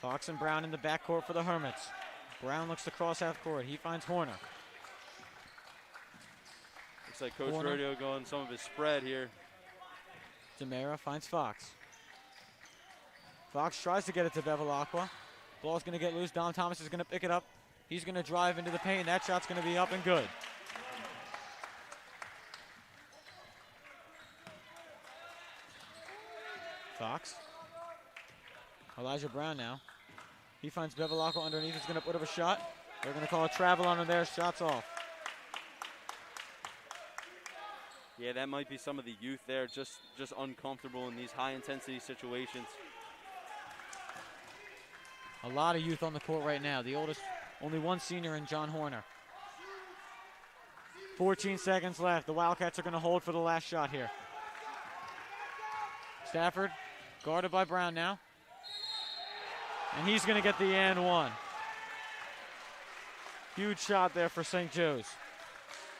Speaker 4: Fox and Brown in the backcourt for the Hermits. Brown looks to cross half court. He finds Horner.
Speaker 5: Looks like Coach Rodeo going some of his spread here.
Speaker 4: Demera finds Fox. Fox tries to get it to Bevilacqua. Ball's going to get loose. Dom Thomas is going to pick it up. He's going to drive into the paint. That shot's going to be up and good. Fox. Elijah Brown now. He finds Bevilacqua underneath. He's going to put up a shot. They're going to call a travel on him there. Shot's off.
Speaker 5: Yeah, that might be some of the youth there, just uncomfortable in these high-intensity situations.
Speaker 4: A lot of youth on the court right now. The oldest, only one senior in John Horner. 14 seconds left. The Wildcats are going to hold for the last shot here. Stafford, guarded by Brown now. And he's going to get the and one. Huge shot there for St. Joe's.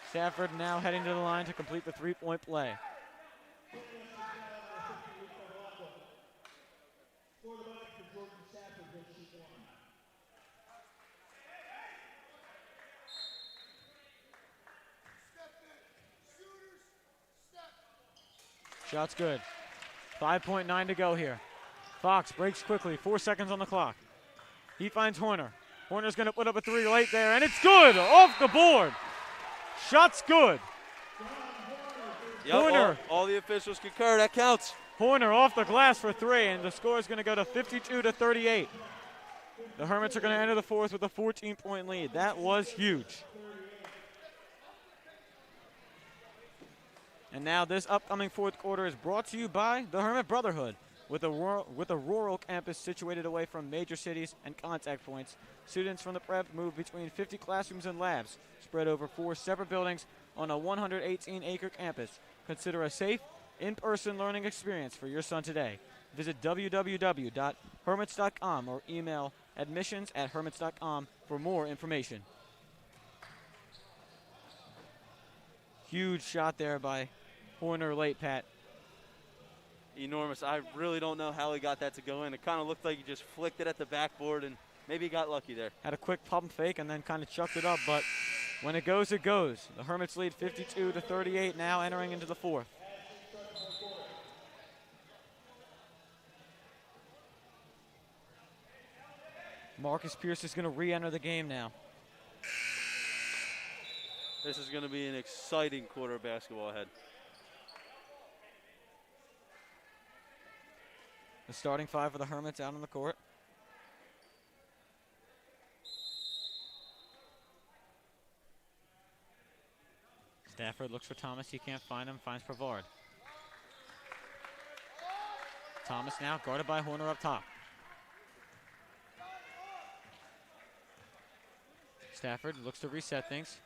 Speaker 4: Stafford now heading to the line to complete the three-point play. Shot's good. 5.9 to go here. Fox breaks quickly. 4 seconds on the clock. He finds Horner. Horner's going to put up a three late there, and it's good. Off the board. Shot's good.
Speaker 5: Yep,
Speaker 4: Horner.
Speaker 5: All the officials concur. That counts.
Speaker 4: Horner off the glass for three, and the score is going to go to 52-38. The Hermits are going to enter the fourth with a 14-point lead. That was huge. And now this upcoming fourth quarter is brought to you by the Hermit Brotherhood. With a rural campus situated away from major cities and contact points, students from the prep move between 50 classrooms and labs spread over 4 separate buildings on a 118-acre campus. Consider a safe, in-person learning experience for your son today. Visit www.hermits.com or email admissions@hermits.com for more information. Huge shot there by Horner late, Pat.
Speaker 5: Enormous. I really don't know how he got that to go in. It kind of looked like he just flicked it at the backboard, and maybe he got lucky there.
Speaker 4: Had a quick pump fake and then kind of chucked it up, but when it goes, it goes. The Hermits lead 52-38 now, entering into the fourth. Marcus Pierce is going to re-enter the game now.
Speaker 5: This is going to be an exciting quarter of basketball ahead.
Speaker 4: The starting five for the Hermits out on the court. Stafford looks for Thomas. He can't find him. Finds Pavard. Thomas now guarded by Horner up top. Stafford looks to reset things.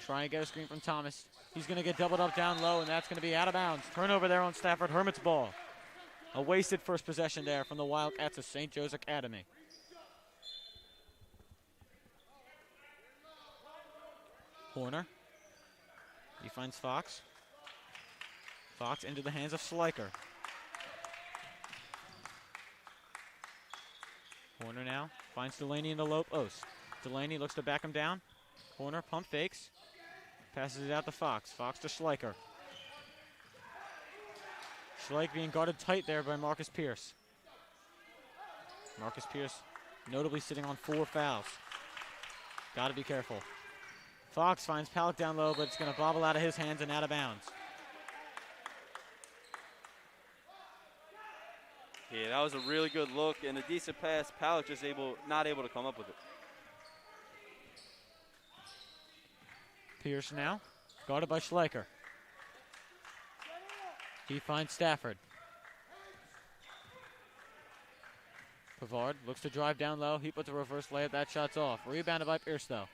Speaker 4: Trying to get a screen from Thomas. He's going to get doubled up down low, and that's going to be out of bounds. Turnover there on Stafford. Hermits ball. A wasted first possession there from the Wildcats of St. Joe's Academy. Horner. He finds Fox. Fox into the hands of Schleicher. Horner now finds Delaney in the low post. Delaney looks to back him down. Horner pump fakes. Passes it out to Fox. Fox to Schleicher. Schleich being guarded tight there by Marcus Pierce. Marcus Pierce notably sitting on 4 fouls. Got to be careful. Fox finds Palak down low, but it's going to bobble out of his hands and out of bounds.
Speaker 5: Yeah, that was a really good look and a decent pass. Palak just not able to come up with it.
Speaker 4: Pierce now, guarded by Schleicher. He finds Stafford. Pavard looks to drive down low. He puts a reverse layup. That shot's off. Rebounded by Pierce, though.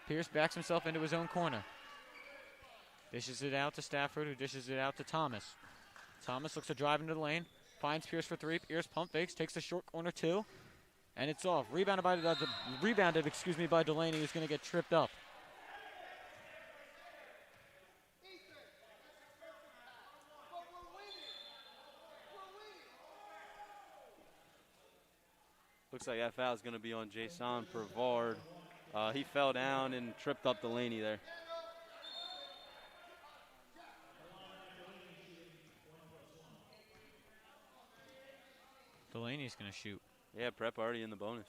Speaker 4: Pierce backs himself into his own corner. Dishes it out to Stafford, who dishes it out to Thomas. Thomas looks to drive into the lane. Finds Pierce for 3. Pierce pump fakes, takes the short corner 2. And it's off. Rebounded by Delaney, who's going to get tripped up.
Speaker 5: Looks like that foul is going to be on Jason Pavard. He fell down and tripped up Delaney there.
Speaker 4: Delaney's going to shoot.
Speaker 5: Yeah, Prep already in the bonus.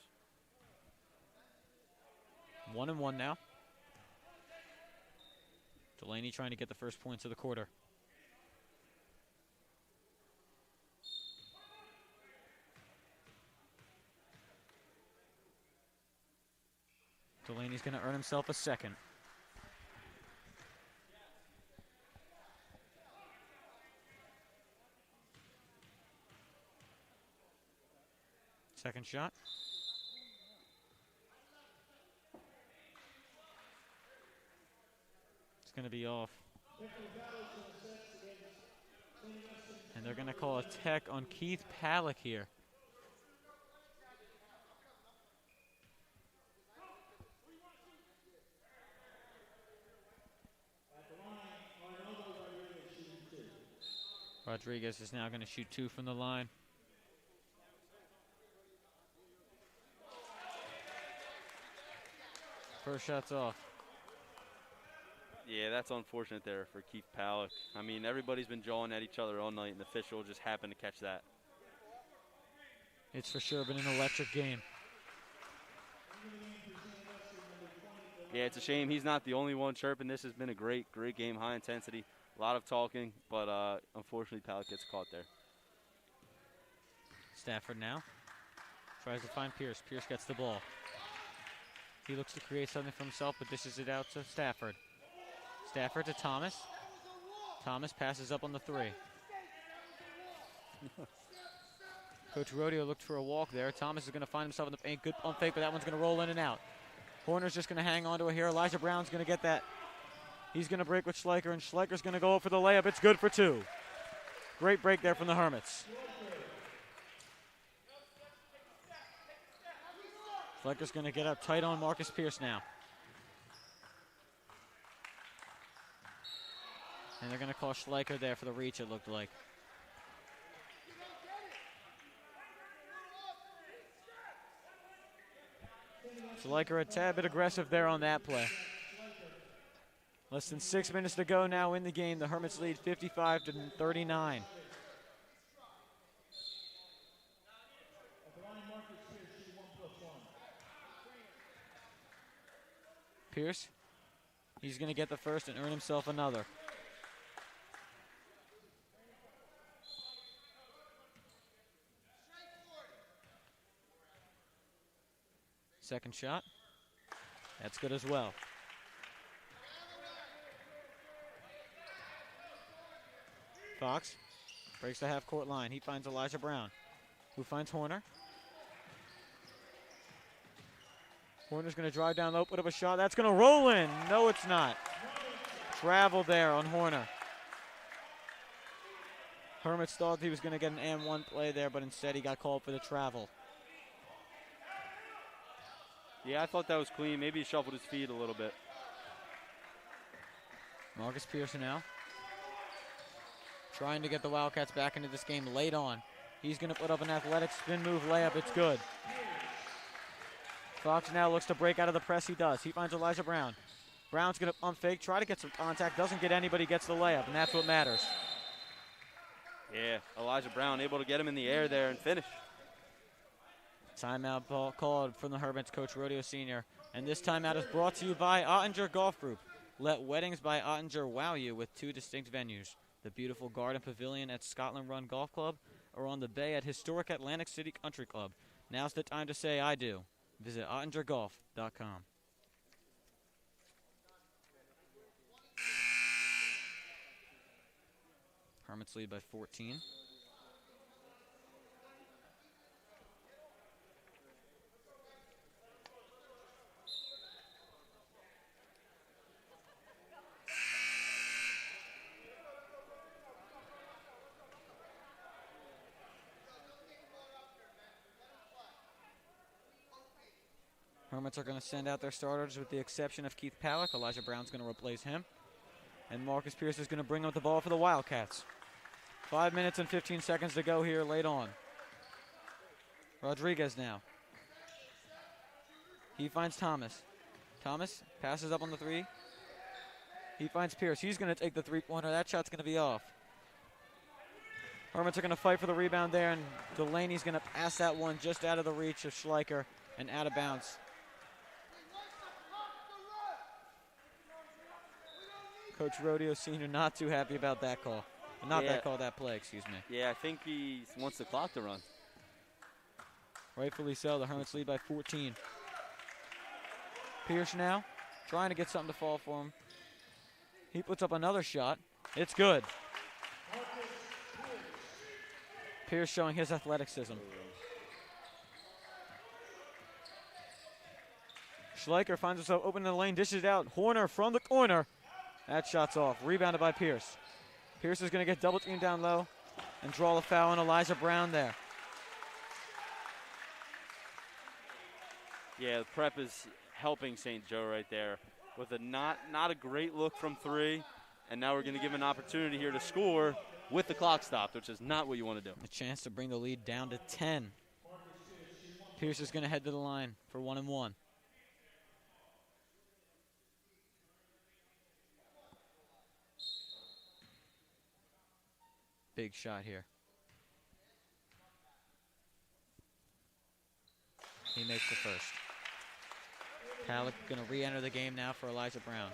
Speaker 4: 1-1 now. Delaney trying to get the first points of the quarter. Delaney's going to earn himself a second. Second shot. It's going to be off. And they're going to call a tech on Keith Palak here. Rodriguez is now going to shoot 2 from the line. First shot's off.
Speaker 5: Yeah, that's unfortunate there for Keith Palak. I mean, everybody's been jawing at each other all night, and the official just happened to catch that.
Speaker 4: It's for sure been an electric game.
Speaker 5: Yeah, it's a shame he's not the only one chirping. This has been a great game, high intensity, a lot of talking, but unfortunately Palak gets caught there.
Speaker 4: Stafford now tries to find Pierce. Pierce gets the ball. He looks to create something for himself, but dishes it out to Stafford. Stafford to Thomas. Thomas passes up on the 3. Coach Rodeo looked for a walk there. Thomas is going to find himself in the paint. Good pump fake, but that one's going to roll in and out. Horner's just going to hang on to it here. Elijah Brown's going to get that. He's going to break with Schleicher, and Schleicher's going to go up for the layup. It's good for 2. Great break there from the Hermits. Schleicher's going to get up tight on Marcus Pierce now. And they're going to call Schleicher there for the reach, it looked like. Schleicher a tad bit aggressive there on that play. Less than 6 minutes to go now in the game. The Hermits lead 55-39. Pierce, he's going to get the first and earn himself another. Second shot. That's good as well. Fox breaks the half-court line. He finds Elijah Brown, who finds Horner. Horner's going to drive down low, put up a shot. That's going to roll in. No, it's not. Travel there on Horner. Hermits thought he was going to get an and-1 play there, but instead he got called for the travel.
Speaker 5: Yeah, I thought that was clean. Maybe he shuffled his feet a little bit.
Speaker 4: Marcus Pierce now trying to get the Wildcats back into this game late on. He's going to put up an athletic spin move layup. It's good. Fox now looks to break out of the press. He does. He finds Elijah Brown. Brown's going to pump fake, try to get some contact. Doesn't get anybody, gets the layup, and that's what matters.
Speaker 5: Yeah, Elijah Brown able to get him in the air there and finish.
Speaker 4: Timeout ball called from the Hermits, Coach Rodeo Sr. And this timeout is brought to you by Ottinger Golf Group. Let weddings by Ottinger wow you with 2 distinct venues. The beautiful Garden Pavilion at Scotland Run Golf Club or on the bay at historic Atlantic City Country Club. Now's the time to say I do. Visit OttingerGolf.com. Hermits lead by 14. Hermits are going to send out their starters with the exception of Keith Palak. Elijah Brown's going to replace him. And Marcus Pierce is going to bring up the ball for the Wildcats. 5 minutes and 15 seconds to go here late on. Rodriguez now. He finds Thomas. Thomas passes up on the 3. He finds Pierce. He's going to take the 3-pointer. That shot's going to be off. Hermits are going to fight for the rebound there, and Delaney's going to pass that one just out of the reach of Schleicher and out of bounds. Coach Rodeo Sr. not too happy about that call. Not that call, that play, excuse me.
Speaker 5: Yeah, I think he wants the clock to run.
Speaker 4: Rightfully so. The Hermits lead by 14. Pierce now trying to get something to fall for him. He puts up another shot. It's good. Pierce showing his athleticism. Schleicher finds himself open in the lane, dishes it out. Horner from the corner. That shot's off. Rebounded by Pierce. Pierce is going to get double teamed down low and draw the foul on Elijah Brown there.
Speaker 5: Yeah, the prep is helping St. Joe right there with a not a great look from 3. And now we're going to give him an opportunity here to score with the clock stopped, which is not what you want to do.
Speaker 4: A chance to bring the lead down to 10. Pierce is going to head to the line for 1 and 1. big shot here. He makes the first. Palick going to re-enter the game now for Elijah Brown.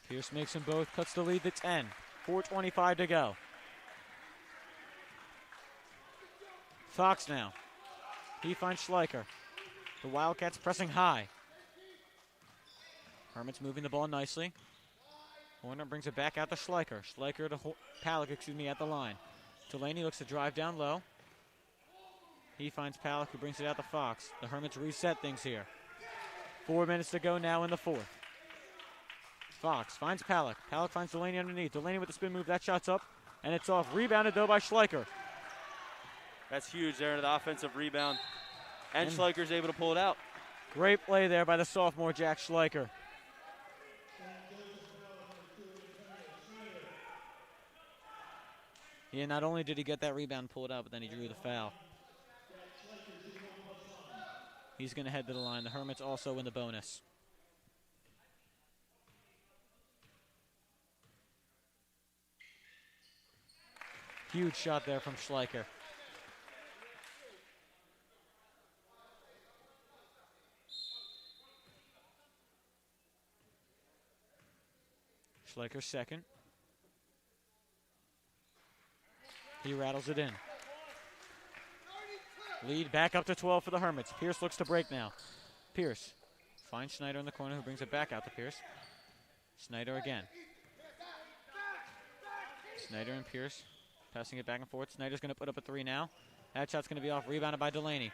Speaker 4: Pierce makes them both, cuts the lead to 10. 4:25 to go. Fox now. He finds Schleicher. The Wildcats pressing high. Hermits moving the ball nicely. Horner brings it back out to Schleicher. Schleicher to Palick, at the line. Delaney looks to drive down low. He finds Palick, who brings it out to Fox. The Hermits reset things here. 4 minutes to go now in the fourth. Fox finds Palick. Palick finds Delaney underneath. Delaney with the spin move. That shot's up, and it's off. Rebounded, though, by Schleicher.
Speaker 5: That's huge there in the offensive rebound. And Schleicher's able to pull it out.
Speaker 4: Great play there by the sophomore Jack Schleicher. Yeah, not only did he get that rebound and pull it out, but then he drew the foul. He's going to head to the line. The Hermits also in the bonus. Huge shot there from Schleicher. Schleicher second. He rattles it in. Lead back up to 12 for the Hermits. Pierce looks to break now. Pierce finds Schneider in the corner, who brings it back out to Pierce. Schneider again. Schneider and Pierce passing it back and forth. Snyder's going to put up a three now. That shot's going to be off, rebounded by Delaney.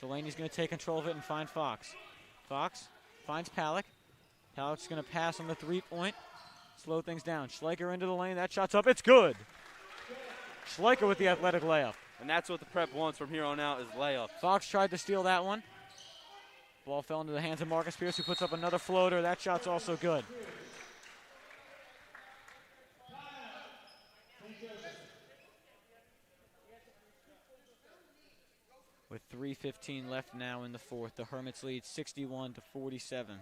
Speaker 4: Delaney's going to take control of it and find Fox. Fox finds Palick. Palick's going to pass on the three-point. Slow things down. Schleicher into the lane. That shot's up. It's good. Schleicher with the athletic layup.
Speaker 5: And that's what the Prep wants from here on out is layup.
Speaker 4: Fox tried to steal that one. Ball fell into the hands of Marcus Pierce, who puts up another floater. That shot's also good. With 3:15 left now in the fourth, the Hermits lead 61-47.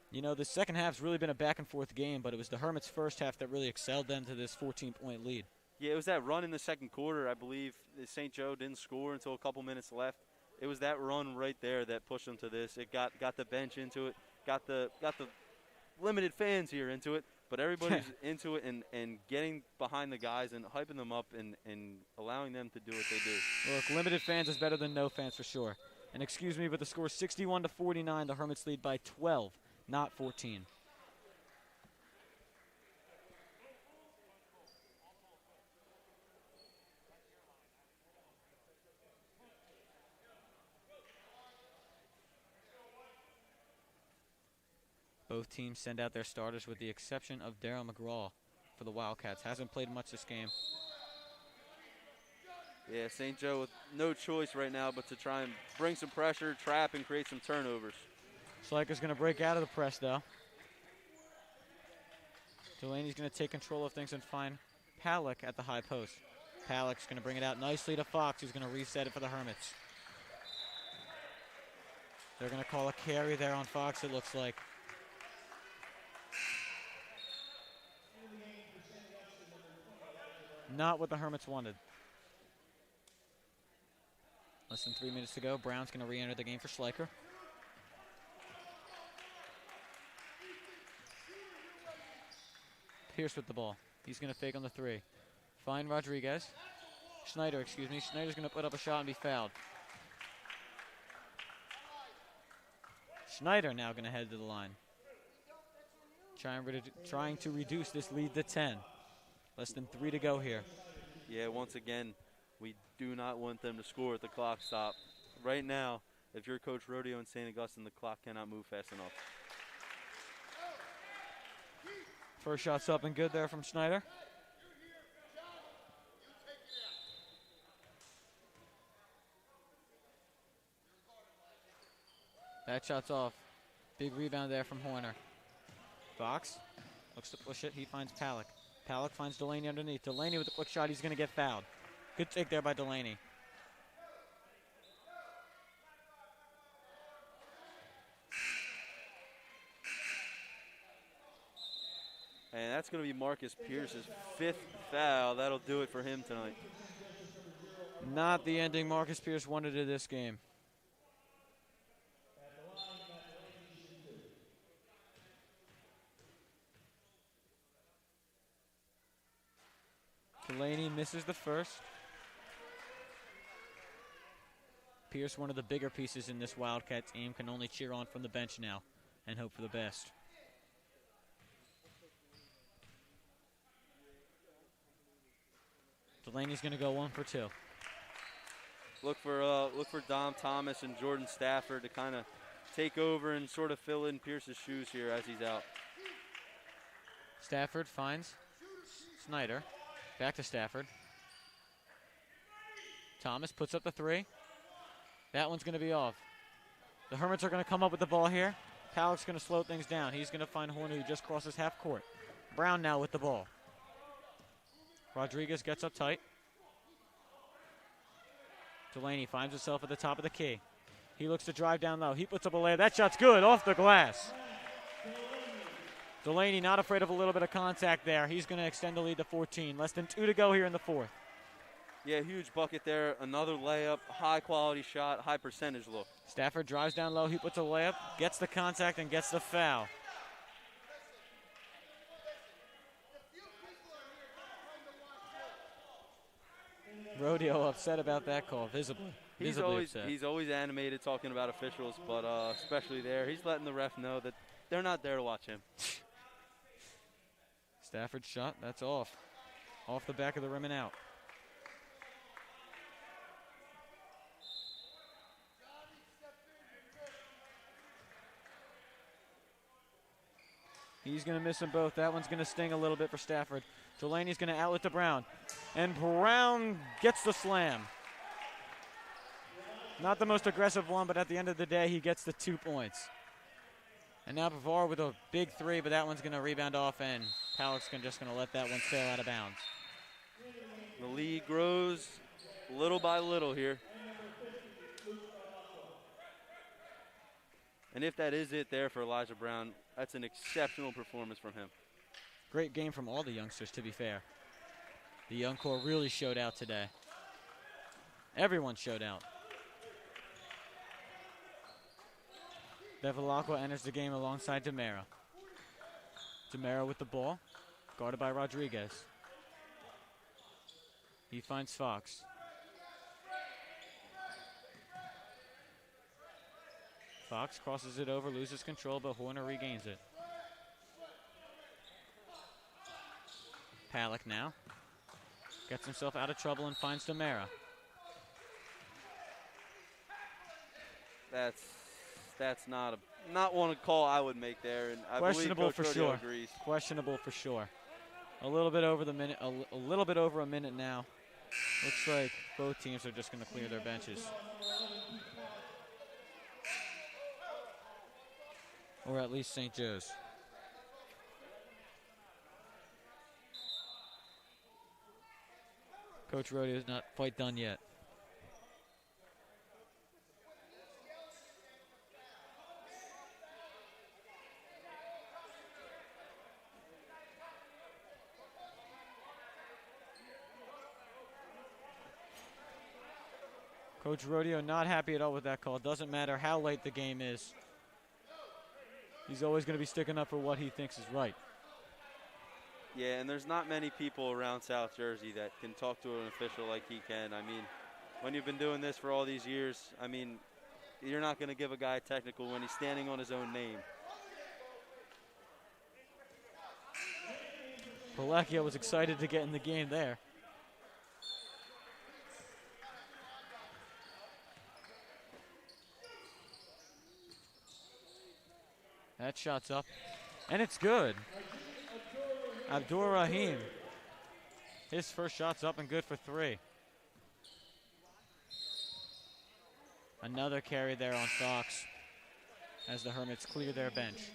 Speaker 4: You know, the second half's really been a back-and-forth game, but it was the Hermits' first half that really excelled them to this 14-point lead.
Speaker 5: Yeah, it was that run in the second quarter, I believe. St. Joe didn't score until a couple minutes left. It was that run right there that pushed them to this. It got the bench into it, got the limited fans here into it, but everybody's into it and getting behind the guys and hyping them up and allowing them to do what they do.
Speaker 4: Look, limited fans is better than no fans for sure. And excuse me, but the score is 61-49. The Hermits lead by 12. Not 14. Both teams send out their starters with the exception of Darryl McGraw for the Wildcats. Hasn't played much this game.
Speaker 5: Yeah, St. Joe with no choice right now but to try and bring some pressure, trap, and create some turnovers.
Speaker 4: Schleicher's going to break out of the press, though. Delaney's going to take control of things and find Palick at the high post. Palick's going to bring it out nicely to Fox, who's going to reset it for the Hermits. They're going to call a carry there on Fox, it looks like. Not what the Hermits wanted. Less than 3 minutes to go. Brown's going to re-enter the game for Schleicher. Pierce with the ball. He's going to fake on the three. Find Rodriguez. Schneider, excuse me. Schneider's going to put up a shot and be fouled. Schneider now going to head to the line. Trying to reduce this lead to 10. Less than 3 to go here.
Speaker 5: Yeah, once again, we do not want them to score at the clock stop. Right now, if you're Coach Rodeo in St. Augustine, the clock cannot move fast enough.
Speaker 4: First shot's up and good there from Schneider. That shot's off. Big rebound there from Horner. Fox looks to push it. He finds Palick. Palick finds Delaney underneath. Delaney with a quick shot. He's going to get fouled. Good take there by Delaney.
Speaker 5: And that's going to be Marcus Pierce's 5th foul. That'll do it for him tonight.
Speaker 4: Not the ending Marcus Pierce wanted in this game. Delaney misses the first. Pierce, one of the bigger pieces in this Wildcats team, can only cheer on from the bench now and hope for the best. Delaney's going to go 1 for 2.
Speaker 5: Look for Dom Thomas and Jordan Stafford to kind of take over and sort of fill in Pierce's shoes here as he's out.
Speaker 4: Stafford finds Snyder. Back to Stafford. Thomas puts up the 3. That one's going to be off. The Hermits are going to come up with the ball here. Palak's going to slow things down. He's going to find Horner, who just crosses half court. Brown now with the ball. Rodriguez gets up tight. Delaney finds himself at the top of the key. He looks to drive down low. He puts up a layup. That shot's good, off the glass. Delaney not afraid of a little bit of contact there. He's going to extend the lead to 14. Less than 2 to go here in the 4th.
Speaker 5: Yeah, huge bucket there. Another layup, high-quality shot, high percentage look.
Speaker 4: Stafford drives down low. He puts a layup, gets the contact, and gets the foul. Rodeo upset about that call, visibly upset.
Speaker 5: He's always animated talking about officials, but especially there. He's letting the ref know that they're not there to watch him.
Speaker 4: Stafford's shot, that's off. Off the back of the rim and out. He's going to miss them both. That one's going to sting a little bit for Stafford. Delaney's going to outlet to Brown. And Brown gets the slam. Not the most aggressive one, but at the end of the day, he gets the 2 points. And now Pavar with a big 3, but that one's going to rebound off, and Palak's just going to let that one sail out of bounds.
Speaker 5: The lead grows little by little here. And if that is it there for Elijah Brown, that's an exceptional performance from him.
Speaker 4: Great game from all the youngsters, to be fair. The young core really showed out today. Everyone showed out. Bevilacqua enters the game alongside Demera. Demera with the ball, guarded by Rodriguez. He finds Fox. Fox crosses it over, loses control, but Horner regains it. Palak now gets himself out of trouble and finds Demera.
Speaker 5: That's not one call I would make there, and I
Speaker 4: questionable
Speaker 5: believe Coach
Speaker 4: for
Speaker 5: Rodeo
Speaker 4: sure.
Speaker 5: agrees.
Speaker 4: Questionable for sure. A little bit over the minute. A little bit over a minute now. Looks like both teams are just going to clear their benches. Or at least St. Joe's. Coach Rodeo is not quite done yet. Coach Rodeo not happy at all with that call. Doesn't matter how late the game is. He's always going to be sticking up for what he thinks is right.
Speaker 5: Yeah, and there's not many people around South Jersey that can talk to an official like he can. I mean, when you've been doing this for all these years, I mean, you're not going to give a guy technical when he's standing on his own name.
Speaker 4: Palakia was excited to get in the game there. That shot's up, and it's good. Abdur Rahim, his first shot's up and good for 3. Another carry there on Fox as the Hermits clear their bench.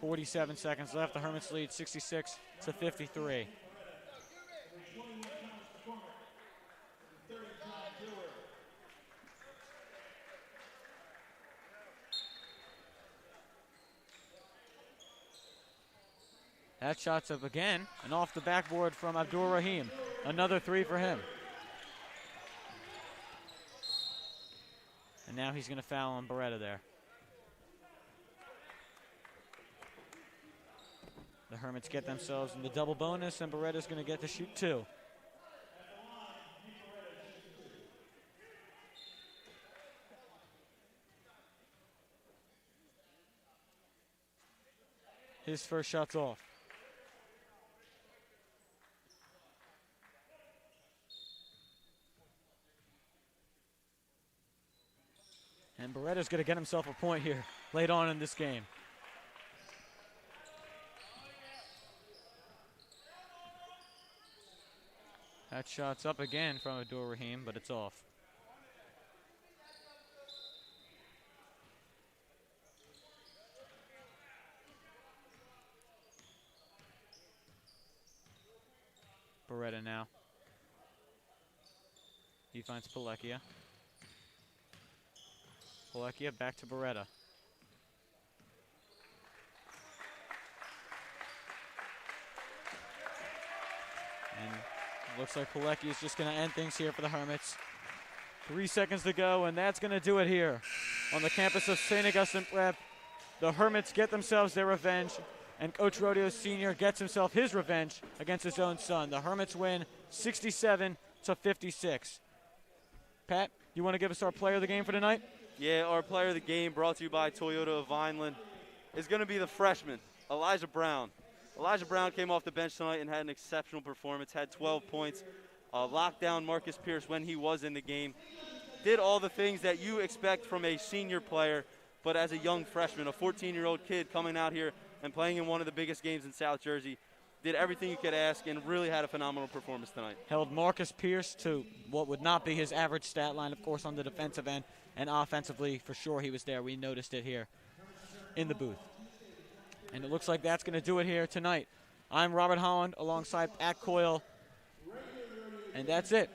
Speaker 4: 47 seconds left. The Hermits lead 66-53. That shot's up again, and off the backboard from Abdur Rahim. Another 3 for him. And now he's going to foul on Beretta there. The Hermits get themselves in the double bonus, and Beretta's going to get to shoot 2. His first shot's off. And Beretta's going to get himself a point here late on in this game. That shot's up again from Abdur Rahim, but it's off. Beretta now. He finds Palekia. Palekia back to Beretta. And looks like Palekia is just going to end things here for the Hermits. 3 seconds to go, and that's going to do it here on the campus of St. Augustine Prep. The Hermits get themselves their revenge, and Coach Rodeo Sr. gets himself his revenge against his own son. The Hermits win 67-56. Pat, you want to give us our player of the game for tonight?
Speaker 5: Yeah, our player of the game, brought to you by Toyota of Vineland, is going to be the freshman, Elijah Brown. Elijah Brown came off the bench tonight and had an exceptional performance, had 12 points, locked down Marcus Pierce when he was in the game, did all the things that you expect from a senior player, but as a young freshman, a 14-year-old kid coming out here and playing in one of the biggest games in South Jersey, did everything you could ask and really had a phenomenal performance tonight.
Speaker 4: Held Marcus Pierce to what would not be his average stat line, of course, on the defensive end, and offensively, for sure, he was there. We noticed it here in the booth. And it looks like that's going to do it here tonight. I'm Robert Holland alongside Pat Coyle, and that's it.